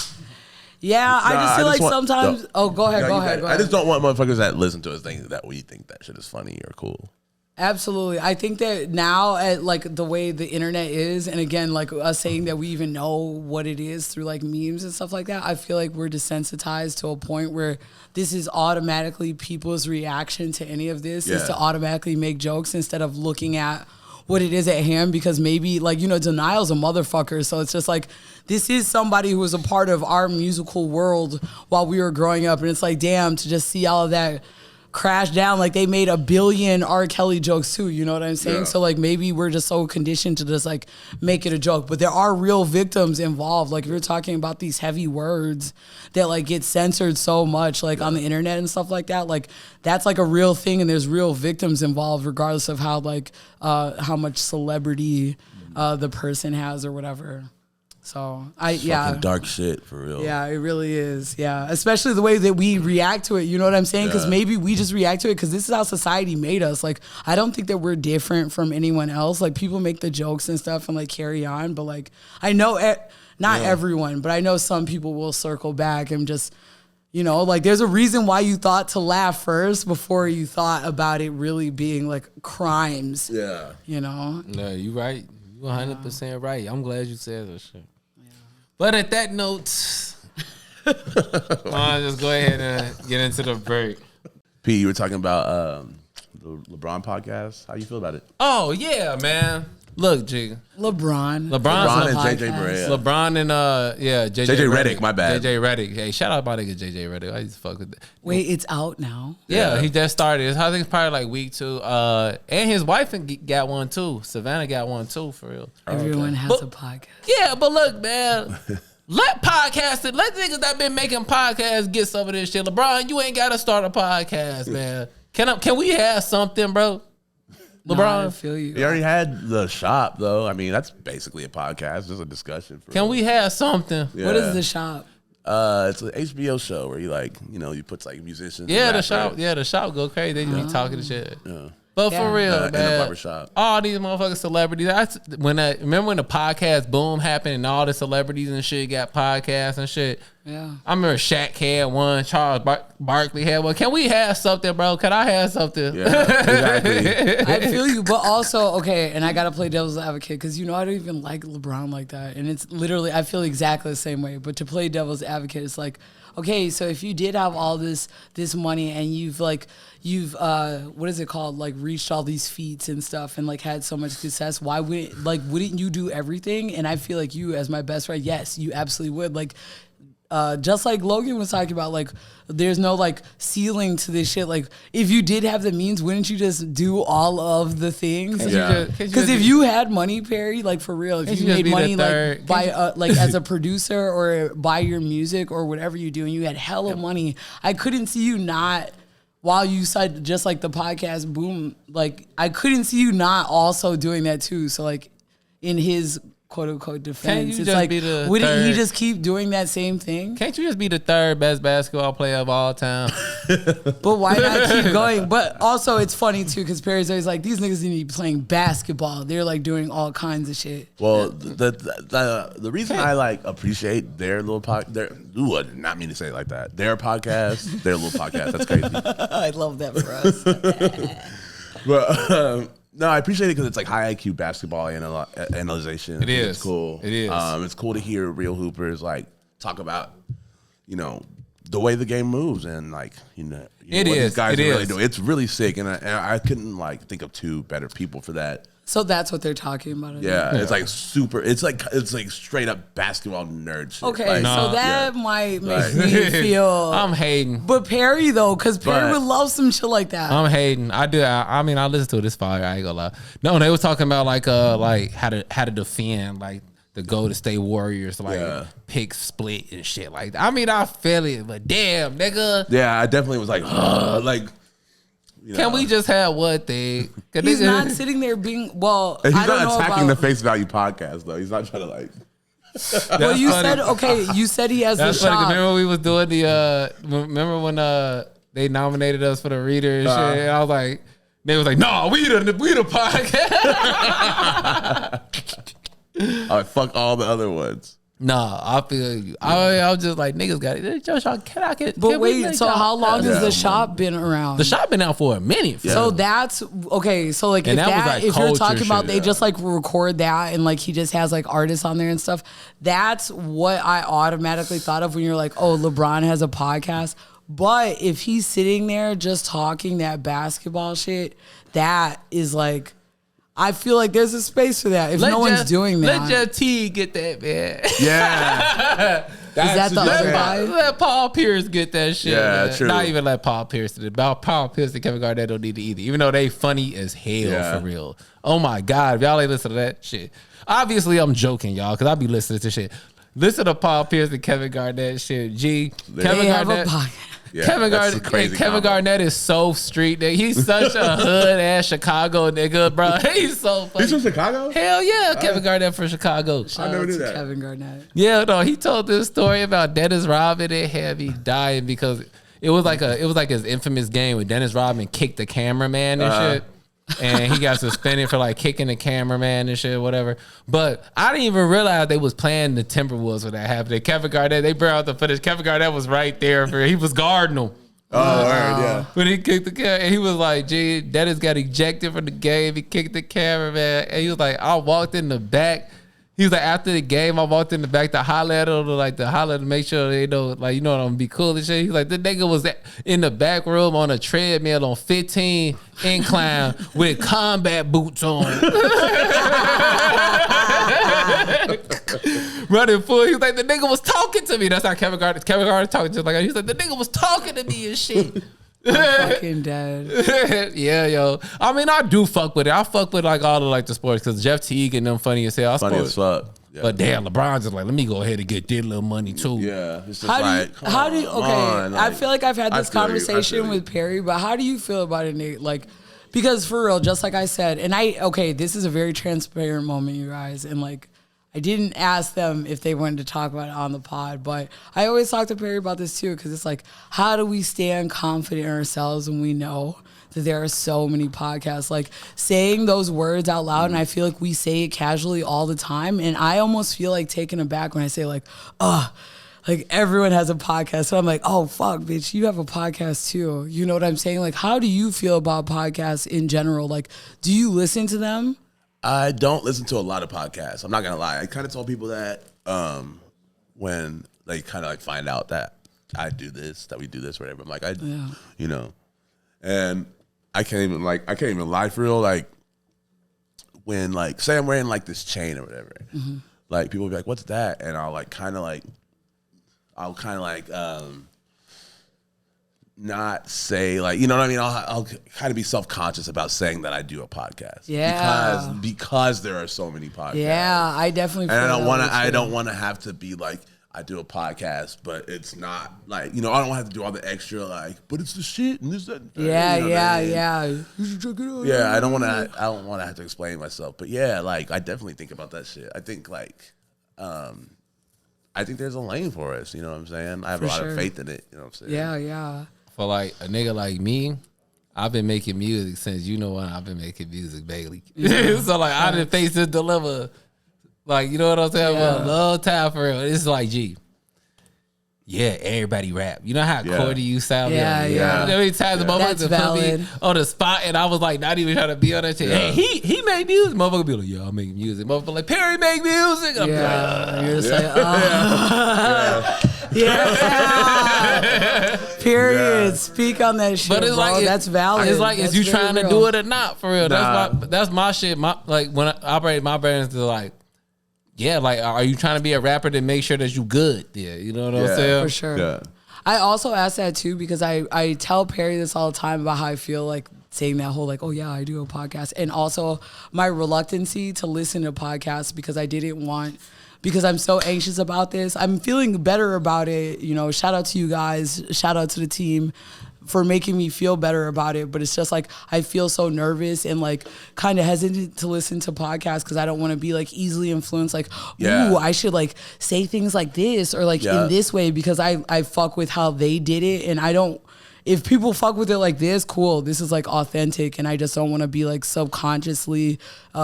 Yeah, I just feel like sometimes. Go ahead. I just don't want motherfuckers that listen to us think that we think that shit is funny or cool. Absolutely. I think that now at like the way the internet is, and again, like us saying that we even know what it is through like memes and stuff like that, I feel like we're desensitized to a point where this is automatically people's reaction to any of this is to automatically make jokes instead of looking at what it is at hand, because maybe like, denial's a motherfucker. So it's just like, this is somebody who was a part of our musical world while we were growing up. And it's like, damn, to just see all of that crash down. Like they made 1 billion R. Kelly jokes too, you know what I'm saying? Yeah. So like maybe we're just so conditioned to just like make it a joke, but there are real victims involved. Like if you're talking about these heavy words that like get censored so much like on the internet and stuff like that, like that's like a real thing, and there's real victims involved regardless of how like how much celebrity the person has or whatever. So Fucking dark shit for real. Yeah, it really is. Yeah, especially the way that we react to it. You know what I'm saying? Because maybe we just react to it because this is how society made us. Like, I don't think that we're different from anyone else. Like, people make the jokes and stuff and like carry on, but like I know not everyone, but I know some people will circle back and just. Like there's a reason why you thought to laugh first before you thought about it really being like crimes. Yeah. No, you right. You 100% right. I'm glad you said that shit. Yeah. But at that note, I'll just go ahead and get into the break. P, you were talking about the LeBron podcast. How you feel about it? Oh, yeah, man. Look, G. LeBron and JJ Barea. LeBron and JJ Redick, my bad. JJ Redick. Hey, shout out my nigga JJ Redick. I used to fuck with that. Wait, it's out now? Yeah, he just started. I think it's probably like week 2. And his wife got one too. Savannah got one too, for real. Everyone has a podcast. Yeah, but look, man. Let niggas that been making podcasts get some of this shit. LeBron, you ain't got to start a podcast, man. Can we have something, bro? LeBron, no, I feel you. He already had the shop, though. I mean, that's basically a podcast, just a discussion. Can we have something? Yeah. What is the shop? It's an HBO show where you put like musicians. Yeah, the shop go crazy. They just be talking to shit. Yeah. But for real, in the man, barbershop. all these motherfucking celebrities. Remember when the podcast boom happened and all the celebrities and shit got podcasts and shit. Yeah, I remember Shaq had one, Charles Barkley had one. Can we have something, bro? Can I have something? Yeah, exactly. I feel you, but also and I gotta play devil's advocate because I don't even like LeBron like that, and it's literally I feel exactly the same way. But to play devil's advocate, it's like, okay, so if you did have all this money and you've what is it called, like reached all these feats and stuff and like had so much success, why wouldn't you do everything? And I feel like you, as my best friend, yes, you absolutely would. Like just like Logan was talking about, like there's no like ceiling to this shit. Like if you did have the means, wouldn't you just do all of the things? Yeah. Because if you had money, Perry, like for real, if you made money like by like as a producer or by your music or whatever you do, and you had hella money, I couldn't see you not. While you said just like the podcast boom, like I couldn't see you not also doing that too. So like in his quote unquote defense, it's like wouldn't he just keep doing that same thing? Can't you just be the 3rd best basketball player of all time? But why not keep going? But also it's funny too because Perry's always like, these niggas need to be playing basketball. They're like doing all kinds of shit. Well, the reason I like appreciate their little podcast, I did not mean to say it like that. Their podcast, their little podcast. That's crazy. I love that for us. But No, I appreciate it because it's like high IQ basketball analyzation. It is. It's cool. It is. It's cool to hear real hoopers like talk about, the way the game moves and like what these guys are really doing. It's really sick, and I couldn't like think of two better people for that. So that's what they're talking about. Yeah, it's like super. It's like straight up basketball nerd shit. Okay, so that might make me feel. I'm hating, but Perry though, because Perry would love some shit like that. I'm hating. I do. I mean, I listen to this fire. I ain't gonna lie. No, they was talking about like how to defend like the Golden State Warriors pick split and shit like that. I mean, I feel it, but damn, nigga. Yeah, I definitely was like, like. Can we just have one thing? He's not sitting there being He's not attacking the Face Value podcast though. He's not trying to like. Well, you said You said he has the shop. Remember when we was doing the? Remember when they nominated us for the reader and shit? And I was like, they was like, no, we the podcast. All right, fuck all the other ones. Nah, I feel you. I was just like, niggas got it. Can I get? But wait, so how long has the shop been around? The shop been out for a minute. So that's okay. So like, if you're talking about they just like record that and like he just has like artists on there and stuff. That's what I automatically thought of when you're like, oh, LeBron has a podcast. But if he's sitting there just talking that basketball shit, that is like. I feel like there's a space for that. If no one's doing that. Let your T get that, man. Yeah. Is that the other guy? Let Paul Pierce get that shit. Yeah, man. true. Not even let Paul Pierce do it. Paul Pierce and Kevin Garnett don't need to either. Even though they funny as hell for real. Oh my God. If y'all ain't listen to that shit. Obviously, I'm joking, y'all, because I be listening to shit. Listen to Paul Pierce and Kevin Garnett shit. Kevin Garnett. Yeah, Kevin Garnett is so street nigga. He's such a hood ass Chicago nigga, bro. He's so funny. He's from Chicago? Hell yeah, Kevin Garnett from Chicago. I never knew that. Kevin Garnett. Yeah, no, he told this story about Dennis Rodman and had me dying because it was like his infamous game where Dennis Rodman kicked the cameraman and shit. And he got suspended for like kicking the cameraman and shit, whatever. But I didn't even realize they was playing the Timberwolves when that happened. Kevin Garnett, they brought out the footage. Kevin Garnett was right there he was guarding them. Oh, yeah. When he kicked the camera, and he was like, "Gee, Dennis got ejected from the game. He kicked the cameraman." And he was like, "I walked in the back." He was like, after the game, I walked in the back to holler at him, to make sure they know, like, I'm gonna be cool and shit. He's like, the nigga was in the back room on a treadmill on 15 incline with combat boots on. Running full. He was like, the nigga was talking to me. That's how Kevin Garnett talking just like that. He's like, the nigga was talking to me and shit. I'm fucking dead. Yeah, yo. I mean, I do fuck with it. I fuck with like all the like the sports because Jeff Teague and them funny as hell. Funny as fuck. Yeah. But damn, LeBron's just like, let me go ahead and get this little money too. Yeah. It's just I feel like I've had this conversation with Perry, but how do you feel about it, Nate? Like, because for real, just like I said, and this is a very transparent moment, you guys, and like, I didn't ask them if they wanted to talk about it on the pod, but I always talk to Perry about this too, because it's like, how do we stand confident in ourselves when we know that there are so many podcasts? Like saying those words out loud, and I feel like we say it casually all the time, and I almost feel like taken aback when I say like, like everyone has a podcast. So I'm like, oh, fuck, bitch, you have a podcast too. You know what I'm saying? Like, how do you feel about podcasts in general? Like, do you listen to them? I don't listen to a lot of podcasts. I'm not gonna lie. I kind of told people that when they kind of like find out that I do this, that we do this, whatever. I'm like, and I can't even lie for real. Like when like say I'm wearing like this chain or whatever, like people will be like, "What's that?" And I'll kind of not say like, you know what I mean? I'll kind of be self-conscious about saying that I do a podcast. Yeah. Because there are so many podcasts. Yeah, I definitely feel and I don't want to have to be like, I do a podcast, but it's not like, I don't have to do all the extra like, but it's the shit and this, that. Yeah. You should check it out. Yeah, I don't want to have to explain myself. But yeah, like I definitely think about that shit. I think like I think there's a lane for us, you know what I'm saying? I have a lot of faith in it, you know what I'm saying? Yeah. For like a nigga like me, I've been making music since I've been making music, Bailey. Yeah. So like I didn't face this dilemma, like, you know what I'm saying? For a long time for real. It's like, gee, yeah, everybody rap. You know how corny you sound? Yeah. You know how many times the motherfucker That's put me valid. on the spot and I was like not even trying to be on that shit. Hey, he make music. Motherfucker be like, yeah, I make music. Motherfucker like, Perry make music. I'm like, You're just like, period. Speak on that shit, but it's bro. like That's valid. It's like, That's is you very trying to real. do it or not? For real. That's my shit. Like when I operate my brains to like, yeah, like are you trying to be a rapper to make sure that you good? Yeah, you know what I'm saying? For sure. Yeah. I also ask that too because I tell Perry this all the time about how I feel like saying that whole like, oh yeah, I do a podcast. And also my reluctancy to listen to podcasts because because I'm so anxious about this. I'm feeling better about it. You know, shout out to you guys. Shout out to the team for making me feel better about it. But it's just like, I feel so nervous and like kind of hesitant to listen to podcasts because I don't want to be like easily influenced. Like, ooh, I should like say things like this or like in this way because I fuck with how they did it. And I don't, if people fuck with it like this, cool. This is like authentic, and I just don't want to be like subconsciously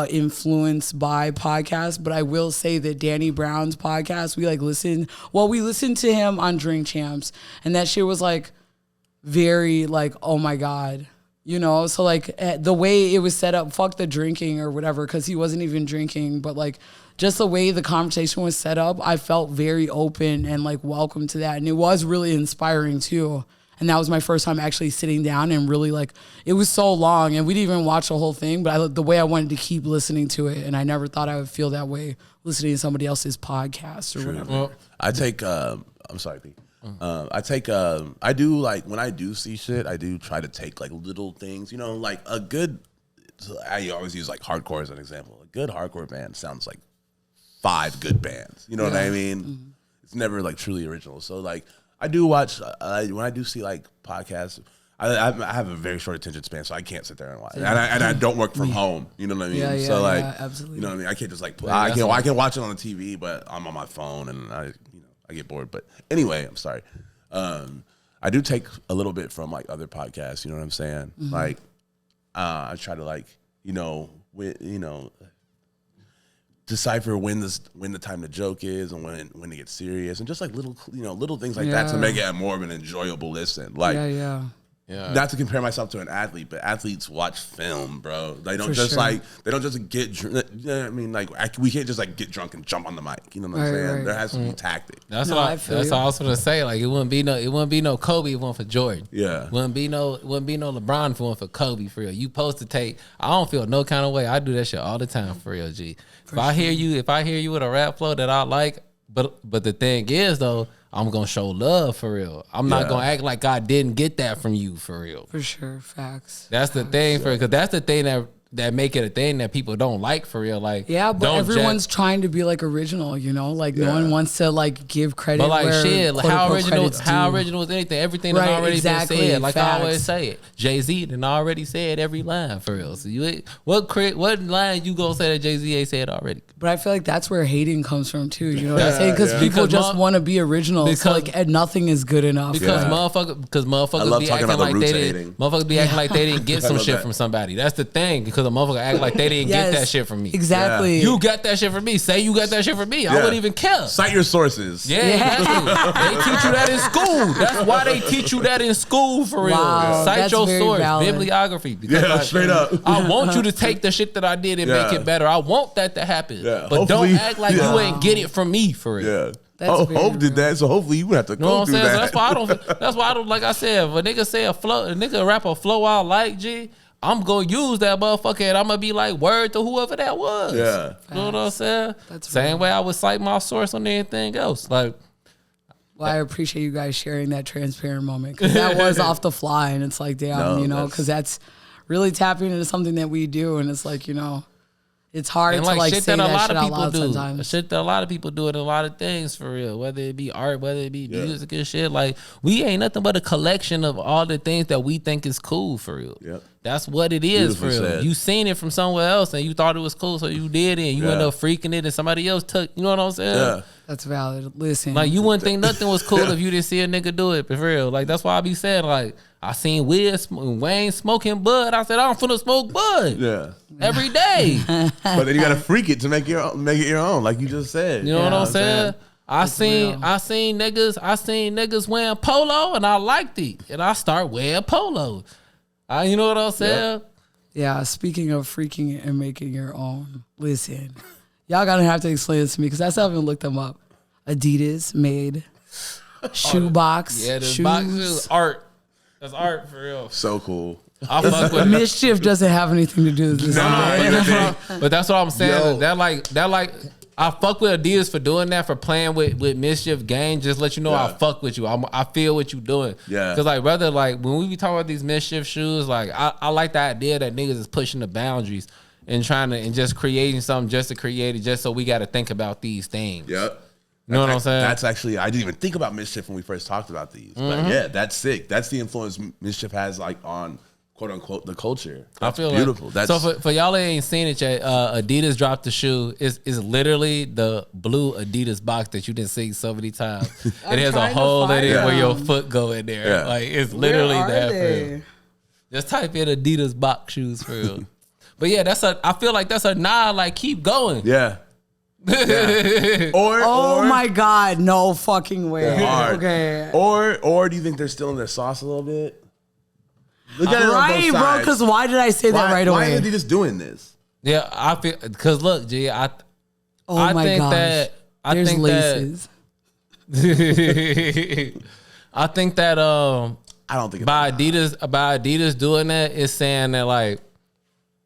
influenced by podcasts. But I will say that Danny Brown's podcast, we listened to him on Drink Champs, and that shit was like very like, oh my God, you know? So like the way it was set up, fuck the drinking or whatever, because he wasn't even drinking, but like just the way the conversation was set up, I felt very open and like welcome to that. And it was really inspiring too. And that was my first time actually sitting down and really like, it was so long and we didn't even watch the whole thing, but the way I wanted to keep listening to it. And I never thought I would feel that way listening to somebody else's podcast or whatever. Well, I take, I'm sorry, Pete. I do like, when I do see shit, I do try to take like little things, you know, like a good, I always use like hardcore as an example. A good hardcore band sounds like 5 good bands. You know what I mean? Mm-hmm. It's never like truly original. So like, I do watch, when I do see like podcasts, I have a very short attention span, so I can't sit there and watch. And I don't work from home. You know what I mean? So like, absolutely. You know what I mean? I can't just like, I can watch it on the TV, but I'm on my phone and I get bored. But anyway, I'm sorry. I do take a little bit from like other podcasts. You know what I'm saying? Mm-hmm. Like, I try to like, decipher when the time to joke is and when to get serious and just like little things like that to make it more of an enjoyable listen. Like, not to compare myself to an athlete, but athletes watch film, bro. They don't they don't just get, you know what I mean? Like, we can't just like get drunk and jump on the mic. You know what I'm saying? Right. There has to be tactic. That's what I was gonna say. Like, it wouldn't be no Kobe if it weren't for Jordan. Yeah. Wouldn't be no LeBron if it weren't for Kobe, for real. You supposed to take, I don't feel no kind of way. I do that shit all the time, for real, G. If I hear you with a rap flow that I like, but the thing is though, I'm gonna show love, for real. I'm not gonna act like I didn't get that from you, for real. For sure, facts. That's the thing, because that's the thing that make it a thing that people don't like, for real. Like, but everyone's trying to be like original, you know? Like, no one wants to like give credit. But like, where, shit, how original is anything? Everything that already been said. Like, I always say it. Jay-Z done already said every line, for real. So what line you gonna say that Jay-Z ain't said already? But I feel like that's where hating comes from too. You know what I'm saying? Because people just want to be original. Because like nothing is good enough. Because motherfuckers be acting like they didn't get some shit from somebody. That's the thing. Because a motherfucker act like they didn't get that shit from me. Exactly. You got that shit from me. Say you got that shit from me. I wouldn't even care. Cite your sources. Yeah. They teach you that in school. That's why they teach you that in school, for real. Wow, cite your source, bibliography. Because straight up. I want you to take the shit that I did and make it better. I want that to happen. Yeah. But don't act like you ain't get it from me, for real. Yeah. Hope did that, so hopefully you have to go through that. So that's why I don't, like I said, if a nigga say a nigga rap a flow I like, G, I'm gonna use that motherfucker and I'm gonna be like, word to whoever that was. Yeah. You know what I'm saying? That's same way I would cite my source on anything else. Like, well, I appreciate you guys sharing that transparent moment, because that was off the fly, and it's like, damn, because that's really tapping into something that we do, and it's like, it's hard to like say that shit out loud sometimes. Shit that a lot of people do in a lot of things, for real. Whether it be art, whether it be music and shit. Like, we ain't nothing but a collection of all the things that we think is cool, for real. Yep. That's what it is, for real. Said. You seen it from somewhere else and you thought it was cool, so you did it, and you end up freaking it and somebody else took, you know what I'm saying? Yeah. That's valid. Listen. Like, you wouldn't think nothing was cool if you didn't see a nigga do it, for real. Like, that's why I be saying, like, I seen Wayne smoking bud. I said, I'm finna smoke bud. Yeah. Every day. But then you gotta freak it to make it your own, like you just said. You know what I'm saying? I seen niggas wearing polo and I liked it. And I start wearing polo. You know what I'm saying? Yeah, speaking of freaking and making your own, listen, y'all gonna have to explain this to me because I still haven't looked them up. Adidas made shoebox. Yeah, this box is art. That's art for real. So cool. I fuck with Mischief doesn't have anything to do with this. but that's what I'm saying. That like I fuck with Adidas for doing that, for playing with Mischief game. Just let you know I fuck with you. I feel what you doing. Yeah. Cause like brother, like when we be talking about these Mischief shoes, like I like the idea that niggas is pushing the boundaries and trying to and just creating something just to create it, just so we got to think about these things. Yep. You know what I'm saying? That's actually, I didn't even think about Mischief when we first talked about these. But yeah, that's sick. That's the influence Mischief has like on quote unquote the culture. That's I feel beautiful. Like, that's so for y'all that ain't seen it yet, Adidas dropped the shoe. It's literally the blue Adidas box that you didn't see so many times. It has a hole in it where your foot go in there. Yeah. Like it's literally that. For real. Just type in Adidas box shoes for real. But yeah, I feel like that's a nod. Like keep going. Yeah. Yeah. Or my God, no fucking way. Okay. Or do you think they're still in their sauce a little bit? Look at it right, bro. Because why did I say that right away? Why are they just doing this? Yeah, I feel because look, G, I think that there's laces. I think that I don't think by Adidas doing that is saying that like.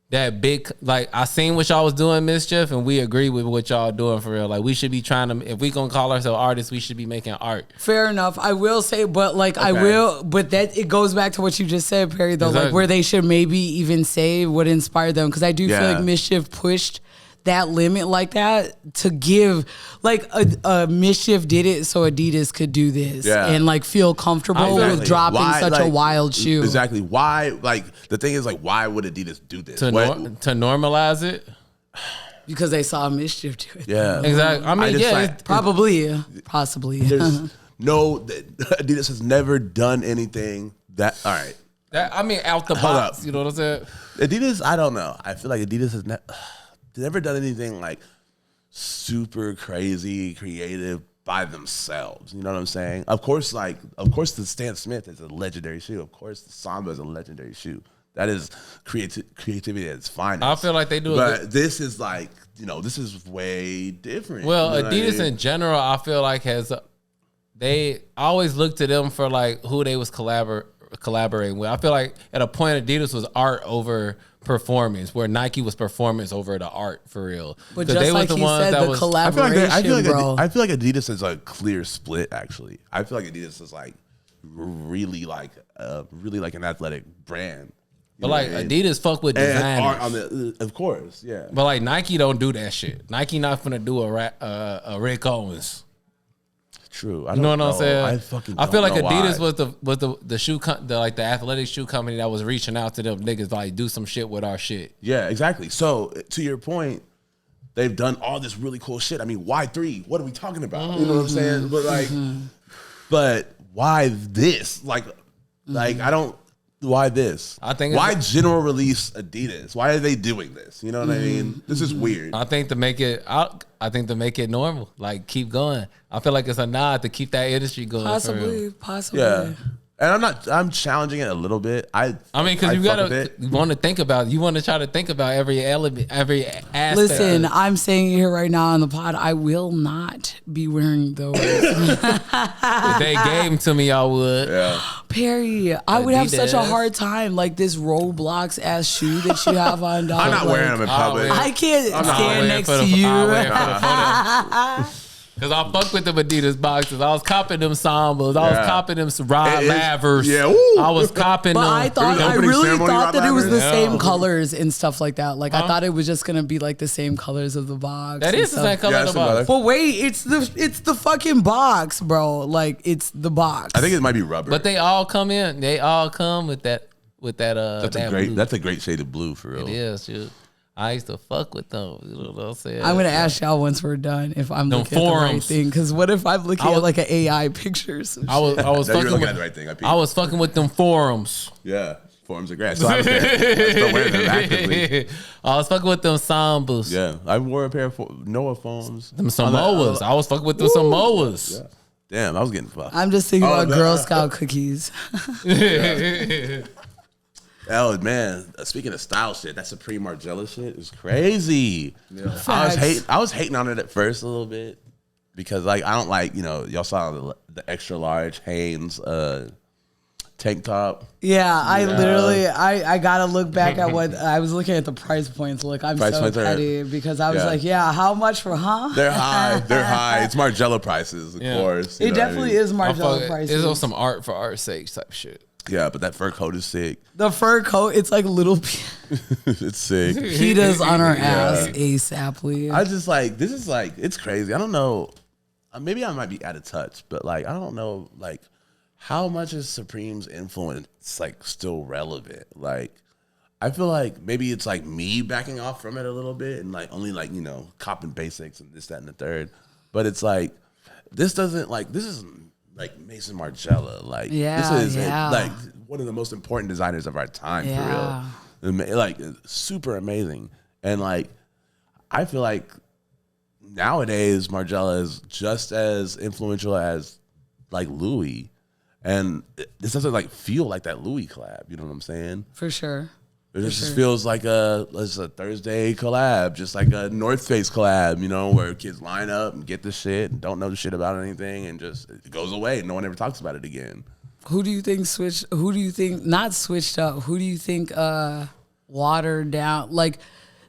That big, like, I seen what y'all was doing, Mischief, and we agree with what y'all doing for real. Like, we should be trying to, if we gonna call ourselves artists, we should be making art. Fair enough. I will say, but like, but that it goes back to what you just said, Perry, though, exactly. Like, where they should maybe even say what inspired them. Because I do feel like Mischief pushed that limit like that to give, like, a Mischief did it so Adidas could do this and like feel comfortable with dropping such a wild shoe. Exactly. Why? Like the thing is, like, why would Adidas do this to normalize it? Because they saw Mischief do it. Yeah, exactly. I mean, probably, possibly. No, Adidas has never done anything that. All right. I mean, out the box. You know what I'm saying? Adidas. I don't know. I feel like Adidas has never done anything like super crazy creative by themselves. You know what I'm saying? Of course, the Stan Smith is a legendary shoe. Of course, the Samba is a legendary shoe. That is creativity at its finest. I feel like they do it. But this is like, this is way different. Well, you know Adidas in general, I feel like they always look to them for like who they was collaborating with. I feel like at a point Adidas was art over performance, where Nike was performance over the art for real. But just they like was the ones said, that the was collaboration, I feel like Adidas is a clear split. Actually, I feel like Adidas is like really like an athletic brand. But like Adidas fuck with designers, of course, yeah. But like Nike don't do that shit. Nike not gonna do a Rick Owens. True. You know what I'm saying? I feel like Adidas why. was the shoe the athletic shoe company that was reaching out to them niggas like do some shit with our shit. Yeah, exactly. So to your point, they've done all this really cool shit. I mean, why 3? What are we talking about? You know what I'm saying? But like, but why this? Like I don't. Why this? I think why general release Adidas? Why are they doing this? You know what I mean? This is weird. I think to make it normal. Like keep going. I feel like it's a nod to keep that industry going. Possibly. Yeah. And I'm challenging it a little bit. I mean, because you want to think about it. You want to try to think about every element, every aspect. Listen, I'm saying here right now on the pod, I will not be wearing those. If they gave them to me, I would. Yeah. Perry, I would have such a hard time, like this Roblox ass shoe that you have on. Dog. I'm not wearing them in public. I can't stand next to you. Because I fuck with them Adidas boxes. I was copping them Sambas. I was copping them Rod Lavers. Yeah, I was copping them. I really thought that it was the same colors and stuff like that. Like I thought it was just gonna be like the same colors of the box. That is the same color of the box. But wait, it's the fucking box, bro. Like it's the box. I think it might be rubber. But they all come in. They all come with that. That's a great shade of blue for real. It is, dude. I used to fuck with them. You know what I'm saying? I'm gonna ask y'all once we're done if I'm looking at the right thing. Because what if I'm looking at like an AI picture? I was fucking with the right thing. I was fucking with them forums. Yeah. Forms of grass. So I still wear them actively. I was fucking with them Sambas. Yeah, I wore a pair of Noah Foams. Them Samoas. I was fucking with them Samoas. Yeah. Damn, I was getting fucked. I'm just thinking about Girl Scout cookies. Oh man, speaking of style shit, that Supreme Margiela shit is crazy. Yeah. I was hating on it at first a little bit because like I don't like, y'all saw the extra large Hanes tank top. Yeah, I gotta look back at what I was looking at the price points. Look, I'm so petty because I was like, yeah, how much for They're high. It's Margiela prices, of course. It definitely is Margiela prices. It's some art for art's sake type shit. Yeah, but that fur coat is sick. The fur coat, it's like little it's sick. Petas on our ass ASAPly. I just like, this is like, it's crazy. I don't know. Maybe I might be out of touch, but like, I don't know, like, how much is Supreme's influence like still relevant? Like, I feel like maybe it's like me backing off from it a little bit and like only like, copping basics and this, that, and the third. But it's like, this is like Maison Margiela. Like, this is like one of the most important designers of our time for real. Like, super amazing. And like, I feel like nowadays Margiela is just as influential as like Louis. And this doesn't like feel like that Louis collab. You know what I'm saying? For sure. It just feels like a Thursday collab, just like a North Face collab, where kids line up and get the shit and don't know the shit about anything and just it goes away and no one ever talks about it again. Who do you think not switched up? Who do you think watered down? Like,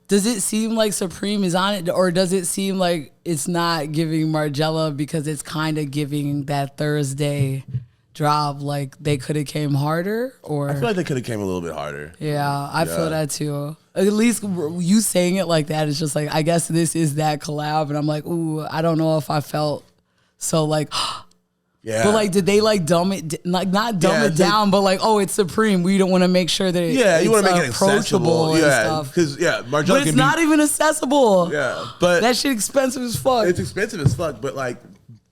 does it seem like Supreme is on it, or does it seem like it's not giving Margiela because it's kind of giving that Thursday drop? Like they could have came harder, or I feel like they could have came a little bit harder. Yeah, I feel that too. At least you saying it like that is just like, I guess this is that collab, and I'm like, ooh, I don't know if I felt so like. Yeah. But like, did they like dumb it, like not dumb it down, but like, oh, it's Supreme. We don't want to make sure that you want to make it accessible, and stuff. Because Margiela, but it's not even accessible. Yeah, but that shit expensive as fuck. It's expensive as fuck, but like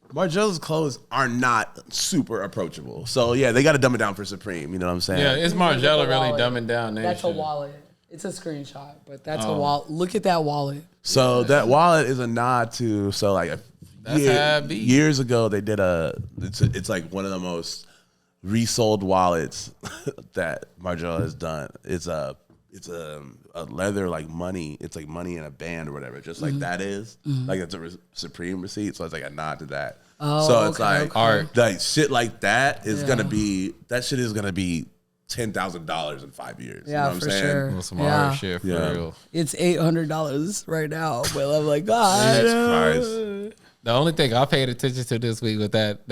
Margiela's clothes are not super approachable. So yeah, they got to dumb it down for Supreme. You know what I'm saying? Yeah, it's Margiela really dumbing down. That's a wallet. It's a screenshot, but that's a wallet. Look at that wallet. So that wallet is a nod to years ago they did it's like one of the most resold wallets that Margiela has done. It's a leather like money. It's like money in a band or whatever. Just like that is like it's a Supreme receipt. So it's like a nod to that. Oh, so it's like art, like shit like that is gonna be $10,000 in 5 years. Yeah, you know for sure. Some hard shit for real. It's $800 right now, but I'm like, God. Jesus Christ. The only thing I paid attention to this week was that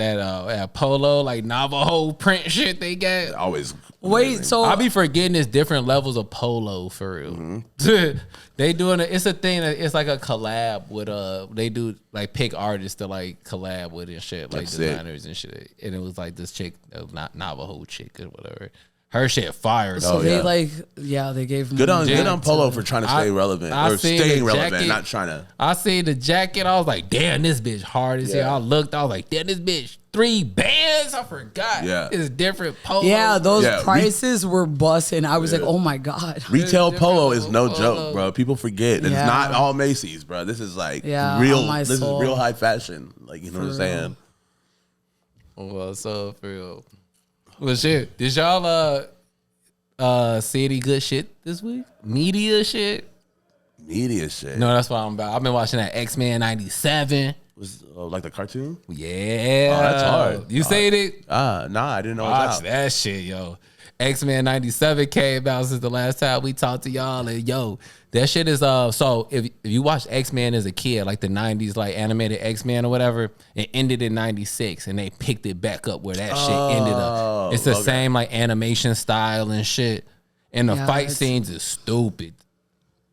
polo like Navajo print shit they got. Always. Wait, so I be forgetting there's different levels of polo for real. Mm-hmm. They doing it's a thing that it's like a collab with they do like pick artists to like collab with and shit, like designers and shit. And it was like this chick, not Navajo chick or whatever. Her shit fired. So they they gave him good on Polo for trying to stay relevant or staying relevant, not trying to. I see the jacket. I was like, damn, this bitch hard as hell. I looked. I was like, damn, this bitch 3 bands. I forgot. Yeah, it's different Polo. Yeah, those prices were busting. I was like, oh my god. Retail Polo is no joke, bro. People forget. It's not all Macy's, bro. This is like real. This is real high fashion. Like you know what I'm saying. Well, so for real. Well, shit. Did y'all see any good shit this week? Media shit? No, that's what I'm about. I've been watching that X-Men 97. Was like the cartoon? Yeah. Oh, that's hard. You seen it? Nah, I didn't know it was Watch out. that shit, yo. X-Men 97 came out since the last time we talked to y'all, and yo, that shit is so if you watched X-Men as a kid, like the 90s like animated X-Men or whatever, it ended in 96 and they picked it back up where that shit ended up. It's the same like animation style and shit. And the fight scenes is stupid.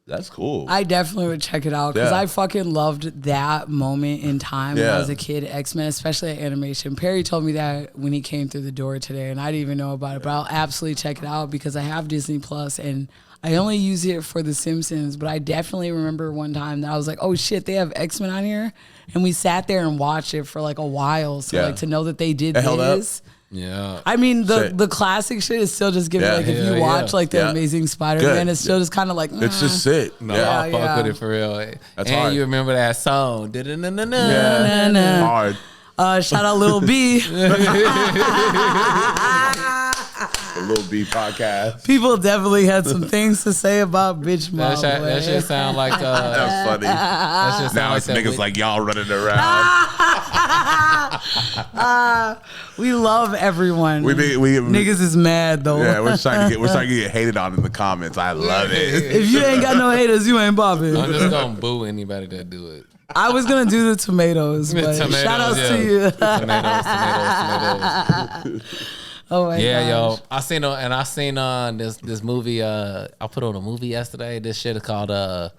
That's cool. I definitely would check it out because I fucking loved that moment in time when I was a kid, X-Men, especially at animation. Perry told me that when he came through the door today, and I didn't even know about it, but I'll absolutely check it out because I have Disney Plus and I only use it for The Simpsons, but I definitely remember one time that I was like, oh shit, they have X-Men on here? And we sat there and watched it for like a while. So like to know that they did this. Yeah. I mean, the classic shit is still just giving, like, if you watch, like, the Amazing Spider-Man, it's still just kind of like, it's just sick. No, I fuck with it for real. That's and hard. You remember that song. Hard. Shout out Lil B. The Lil B podcast. People definitely had some things to say about Bitch Mom. That shit sound like That's funny. that shit sound Now like it's that niggas with- like y'all running around. We love everyone. we Niggas is mad though. Yeah, we're starting to get hated on in the comments. I love it. If you ain't got no haters, you ain't bopping. I'm just gonna boo anybody that do it. I was gonna do the tomatoes, but Tomatoes, shout outs yeah. to you. Tomatoes. Oh my Yeah, gosh. yo, I seen this movie. I put on a movie yesterday. This shit is called The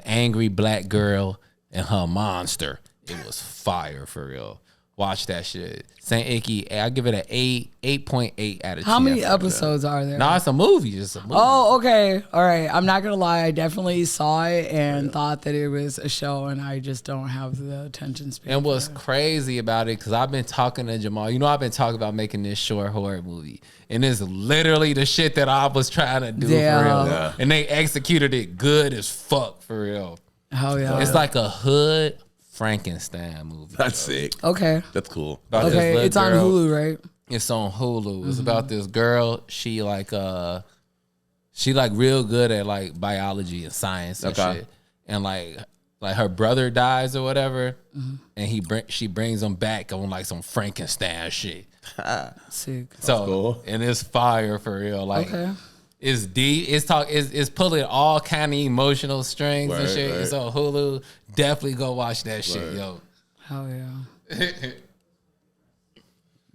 Angry Black Girl and Her Monster. It was fire for real. Watch that shit. Saint Icky, I give it an 8.8 out of 10. How many episodes are there? No, it's a movie. It's a movie. Oh, okay. All right. I'm not gonna lie. I definitely saw it and thought that it was a show, and I just don't have the attention span. And what's crazy about it, because I've been talking to Jamal. You know, I've been talking about making this short horror movie. And it's literally the shit that I was trying to do for real. Yeah. And they executed it good as fuck for real. Hell yeah. It's like a hood Frankenstein movie. That's sick. Okay. That's cool. About this Okay. little It's on girl. Hulu, right? It's on Hulu. It's about this girl. She like real good at like biology and science and shit. And like her brother dies or whatever, and she brings him back on like some Frankenstein shit. Sick. So cool. and it's fire for real. Like Okay. it's deep. It's pulling all kind of emotional strings and shit. Word. It's on Hulu. Definitely go watch that shit, yo. Hell yeah.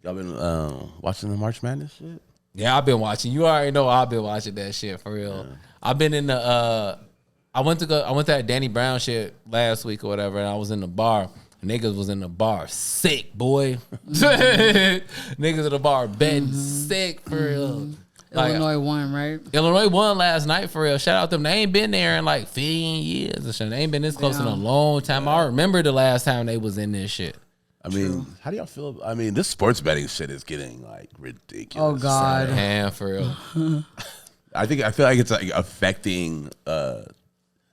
Y'all been watching the March Madness shit? Yeah, I've been watching. You already know I've been watching that shit for real. Yeah. I've been in the I went to that Danny Brown shit last week or whatever, and I was in the bar. Niggas was in the bar sick, boy. Niggas in the bar betting sick for real. Like, Illinois won, right? Illinois won last night for real. Shout out to them. They ain't been there in like 15 years or shit. They ain't been this close in a long time. I remember the last time they was in this shit. I mean, how do y'all feel? I mean, this sports betting shit is getting like ridiculous. Oh God. Man, for real. I feel like it's like affecting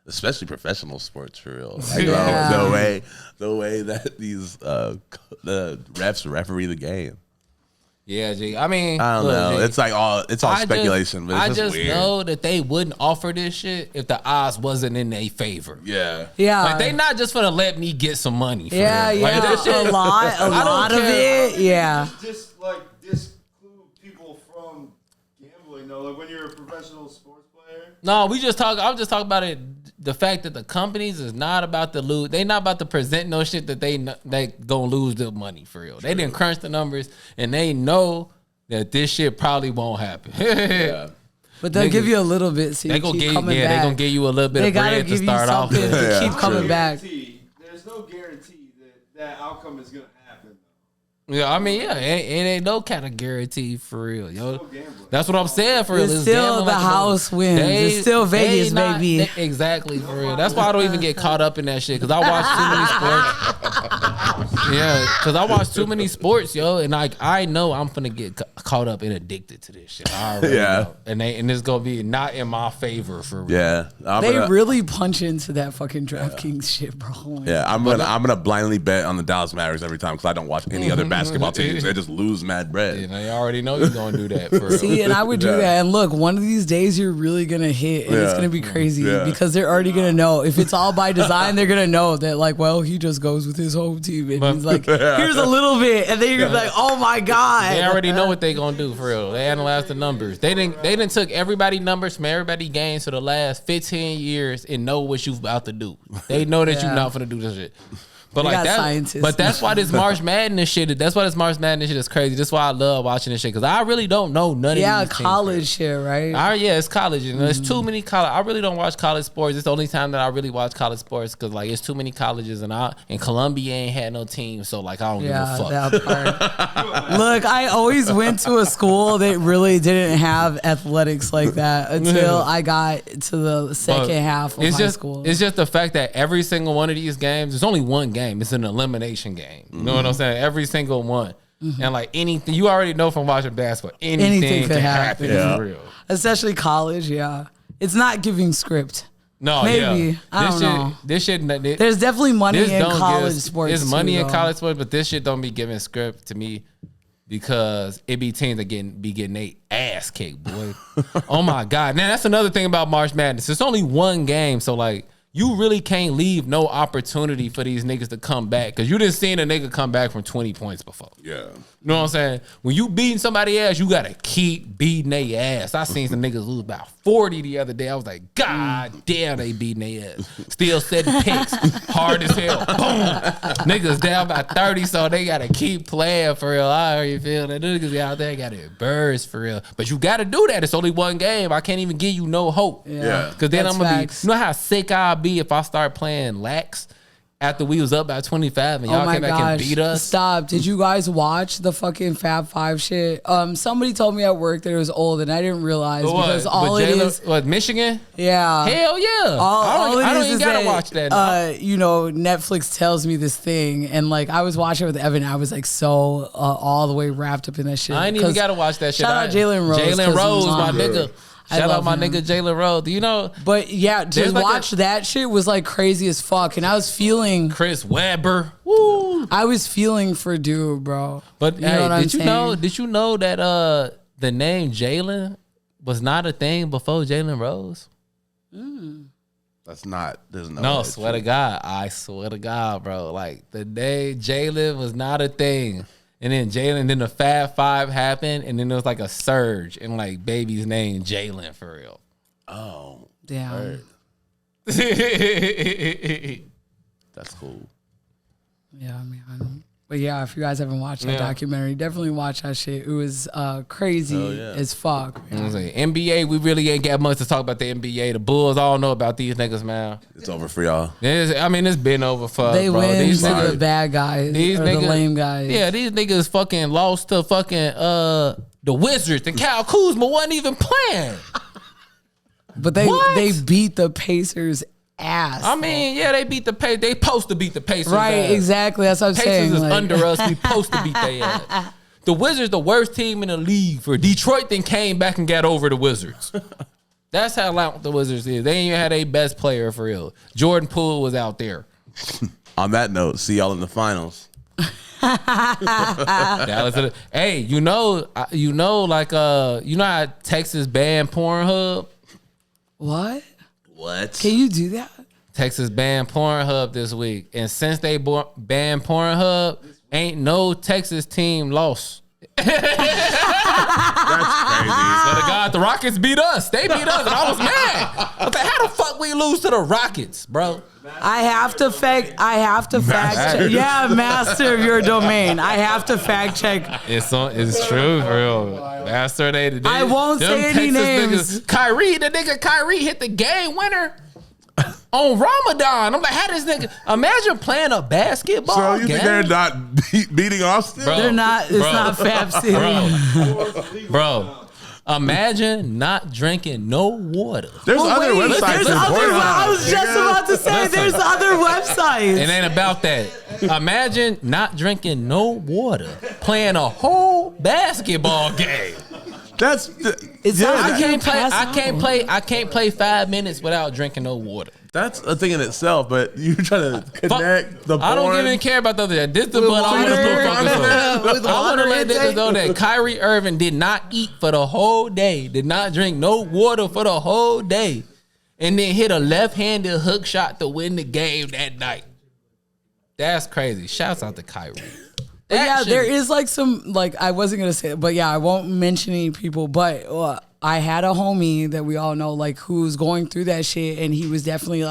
especially professional sports for real. Like, the way that these the refs referee the game. Yeah, G. I mean, I don't know. G, it's all speculation, but it's just weird. Know that they wouldn't offer this shit if the odds wasn't in their favor. Yeah. Yeah. Like they not just gonna let me get some money. For Yeah, real. yeah. Like, that shit, a lot of care. it. Yeah. Just disclude people from gambling though. Like when you're a professional sports player. No, I'm just talking about it. The fact that the companies is not about to lose. They not about to present no shit that they gonna lose their money for real. They didn't crunch the numbers and they know that this shit probably won't happen. Yeah. But they'll Niggas, give you a little bit so you keep coming back. they gonna give you a little bit They of gotta bread to give you start off something with. to keep coming True. back. There's no guarantee that outcome is gonna happen. Yeah, I mean, yeah, it ain't no kind of guarantee for real, yo. No gambling. That's what I'm saying for real. It's still gambling the like a house mother- wins. It's still Vegas, baby. Exactly, for real. That's why I don't even get caught up in that shit, because I watch too many sports. Yeah, because I watch too many sports, yo, and like I know I'm finna get caught up and addicted to this shit. I already know. And it's gonna be not in my favor for real. Yeah. They really punch into that fucking DraftKings shit, bro. Yeah, I'm gonna blindly bet on the Dallas Mavericks every time because I don't watch any other basketball teams. They just lose mad bread. And I already know you're gonna do that for real. See, and I would do that. And look, one of these days you're really gonna hit, and it's gonna be crazy because they're already gonna know. If it's all by design, they're gonna know that, like, well, he just goes with his home team, and he's like, here's a little bit, and then you're gonna be like, oh my god. They already know what they gonna do for real. They analyze the numbers. They didn't took everybody numbers from everybody games for the last 15 years and know what you about to do. They know that you're not gonna do this shit. But They like got that, scientists. but that's why this March Madness shit. That's why this March Madness shit is crazy. That's why I love watching this shit because I really don't know none of these teams, college shit, right? It's college. And there's too many college. I really don't watch college sports. It's the only time that I really watch college sports because like it's too many colleges and Columbia ain't had no team, so like I don't give a fuck. That part. Look, I always went to a school that really didn't have athletics like that until I got to the second half of high school. It's just the fact that every single one of these games, there's only one game. It's an elimination game. You know what I'm saying? Every single one. And like anything, you already know from watching basketball, anything can happen for real. Especially college, yeah. It's not giving script. No, maybe. Yeah. I don't know. There's definitely money in college sports. There's money in college sports, but this shit don't be giving script to me because it be teams that be getting their ass kicked, boy. Oh my God. Now that's another thing about March Madness. It's only one game, so like you really can't leave no opportunity for these niggas to come back because you didn't see a nigga come back from 20 points before. Yeah. You know what I'm saying? When you beating somebody ass, you gotta keep beating their ass. I seen some niggas lose about 40 the other day. I was like, God damn, they beating their ass. Still setting picks, hard as hell. Boom. Niggas down by 30, so they gotta keep playing for real. I already feel that niggas out there got it burst for real. But you gotta do that. It's only one game. I can't even give you no hope. Yeah. Because then That's I'm gonna facts. be. You know how sick I'll be if I start playing lax after we was up by 25 and y'all came back and beat us. Stop. Did you guys watch the fucking Fab Five shit? Somebody told me at work that it was old and I didn't realize because all it is. What, Michigan? Yeah. Hell yeah. All I it don't is even is gotta that, watch that now. you know, Netflix tells me this thing, and like I was watching it with Evan, I was like so all the way wrapped up in that shit. I ain't even gotta watch that shit. Shout out Jalen Rose. Jalen Rose, my nigga. I Shout out love my him. nigga Jalen Rose. Do you know But yeah, to There's like watch that shit was like crazy as fuck, and I was feeling Chris Webber? Woo. I was feeling for dude, bro. But You know what I'm did you saying? know? Did you know that the name Jalen was not a thing before Jalen Rose? That's not. There's no. No, way swear to God. I swear to God, bro. Like the day Jalen was not a thing. And then the Fab Five happened, and then there was like a surge in like baby's name Jalen for real. Oh, Damn. that's cool. Yeah, I mean, I don't. But yeah, if you guys haven't watched that documentary, definitely watch that shit. It was crazy as fuck. You know what I'm saying? NBA, we really ain't got much to talk about the NBA. The Bulls, I don't know about these niggas, man. It's over for y'all. It's been over for They bro. win These to niggas, the bad guys, these or niggas, the lame guys. Yeah, these niggas fucking lost to fucking the Wizards, and Kyle Kuzma wasn't even playing. But they What? beat the Pacers ass. I mean, yeah, they beat the Pacers. They supposed to beat the Pacers. right, ass. exactly. That's what I'm Pacers saying. is like- under us. We supposed to beat their ass. The Wizards, the worst team in the league. For Detroit, then came back and got over the Wizards. That's how loud the Wizards is. They ain't even had a best player for real. Jordan Poole was out there. On that note, see y'all in the finals. Hey, you know how Texas banned Pornhub? What? What? Can you do that? Texas banned Pornhub this week, and since they banned Pornhub, ain't no Texas team lost. That's crazy. So the God, the Rockets beat us. They beat us, and I was mad. I was like, how the fuck we lose to the Rockets, bro? I have to fact check. Yeah, master of your domain. I have to fact check. It's true, for real. Master, I won't say any names. Kyrie hit the game winner on Ramadan. I'm like, how this nigga? Imagine playing a basketball So you game. think they're not beating Austin? Bro. They're not. It's not Fab City. Bro. Imagine not drinking no water. There's other websites. There's in other. Pornhub, I was just nigga. about to say. There's other websites. It ain't about that. Imagine not drinking no water, playing a whole basketball game. That's It's yeah, not- that- I can't play 5 minutes without drinking no water. that's a thing in itself. But you trying to connect the porn. I don't even care about the other that. This is what I want to water, focus on. with I want to water let niggas intake. know that Kyrie Irving did not eat for the whole day, did not drink no water for the whole day, and then hit a left-handed hook shot to win the game that night. That's crazy. Shouts out to Kyrie. But yeah, there is like some, like, I wasn't going to say it, but yeah, I won't mention any people, but I had a homie that we all know, like, who's going through that shit, and he was definitely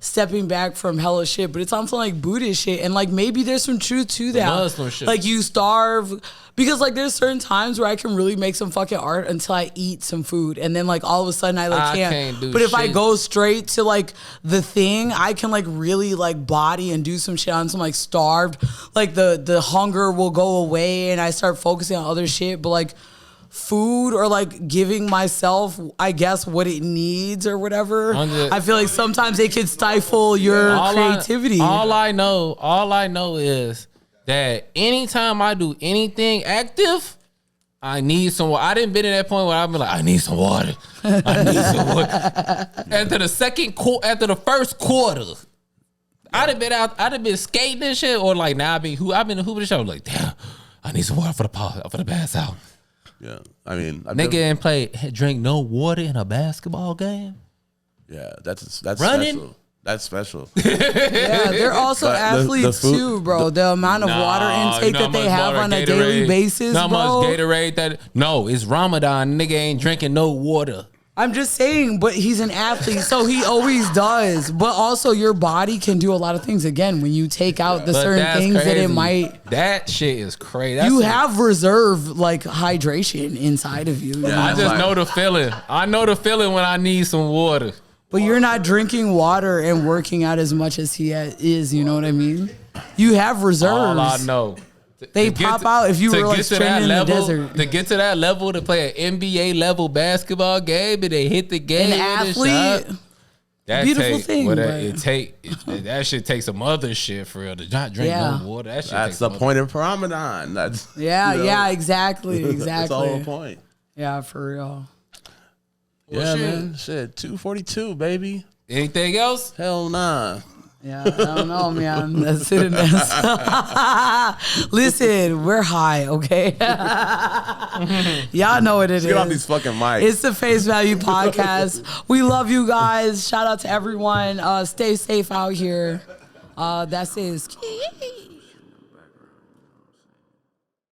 stepping back from hella shit, but it's on some like Buddhist shit, and like maybe there's some truth to that. Muslim shit. Like you starve, because like there's certain times where I can really make some fucking art until I eat some food, and then like all of a sudden I like can't do but if I shit. go straight to like the thing, I can like really like body and do some shit on some like starved, like the hunger will go away and I start focusing on other shit, but like food or like giving myself, I guess, what it needs or whatever. I feel like sometimes it can stifle your creativity. All I know is that anytime I do anything active, I need some water. I didn't been at that point where I've been like, I need some water. I need some water. After the first quarter, I'd have been out. I'd have been skating and shit, or like now I've been hooping the show. Like, damn, I need some water for the pass out. Yeah, I mean, nigga ain't drink no water in a basketball game. Yeah, that's running. Special. That's special. Yeah, they're also athletes too, bro. The amount of water intake that they have on a daily basis, bro. Not much Gatorade it's Ramadan. Nigga ain't drinking no water. I'm just saying, but he's an athlete, so he always does. But also, your body can do a lot of things. Again, when you take out the certain things that it might. That shit is crazy. You have reserve like hydration inside of you. Yeah, I just know the feeling. I know the feeling when I need some water. But you're not drinking water and working out as much as he is. You know what I mean? You have reserves. All I know. They pop out if you were like training in the desert. To get to that level, to play an NBA level basketball game, and they hit the game. An athlete. That beautiful thing. That shit takes some other shit for real. To not drink no water. That's the point of Ramadan. That's exactly. That's the whole point. Yeah, for real. Yeah, man. Shit, 242, baby. Anything else? Hell nah. Yeah, I don't know, man. That's it. Listen, we're high, okay? Y'all know what it is. Get off these fucking mics. It's the Face Value Podcast. We love you guys. Shout out to everyone. Stay safe out here. That's it.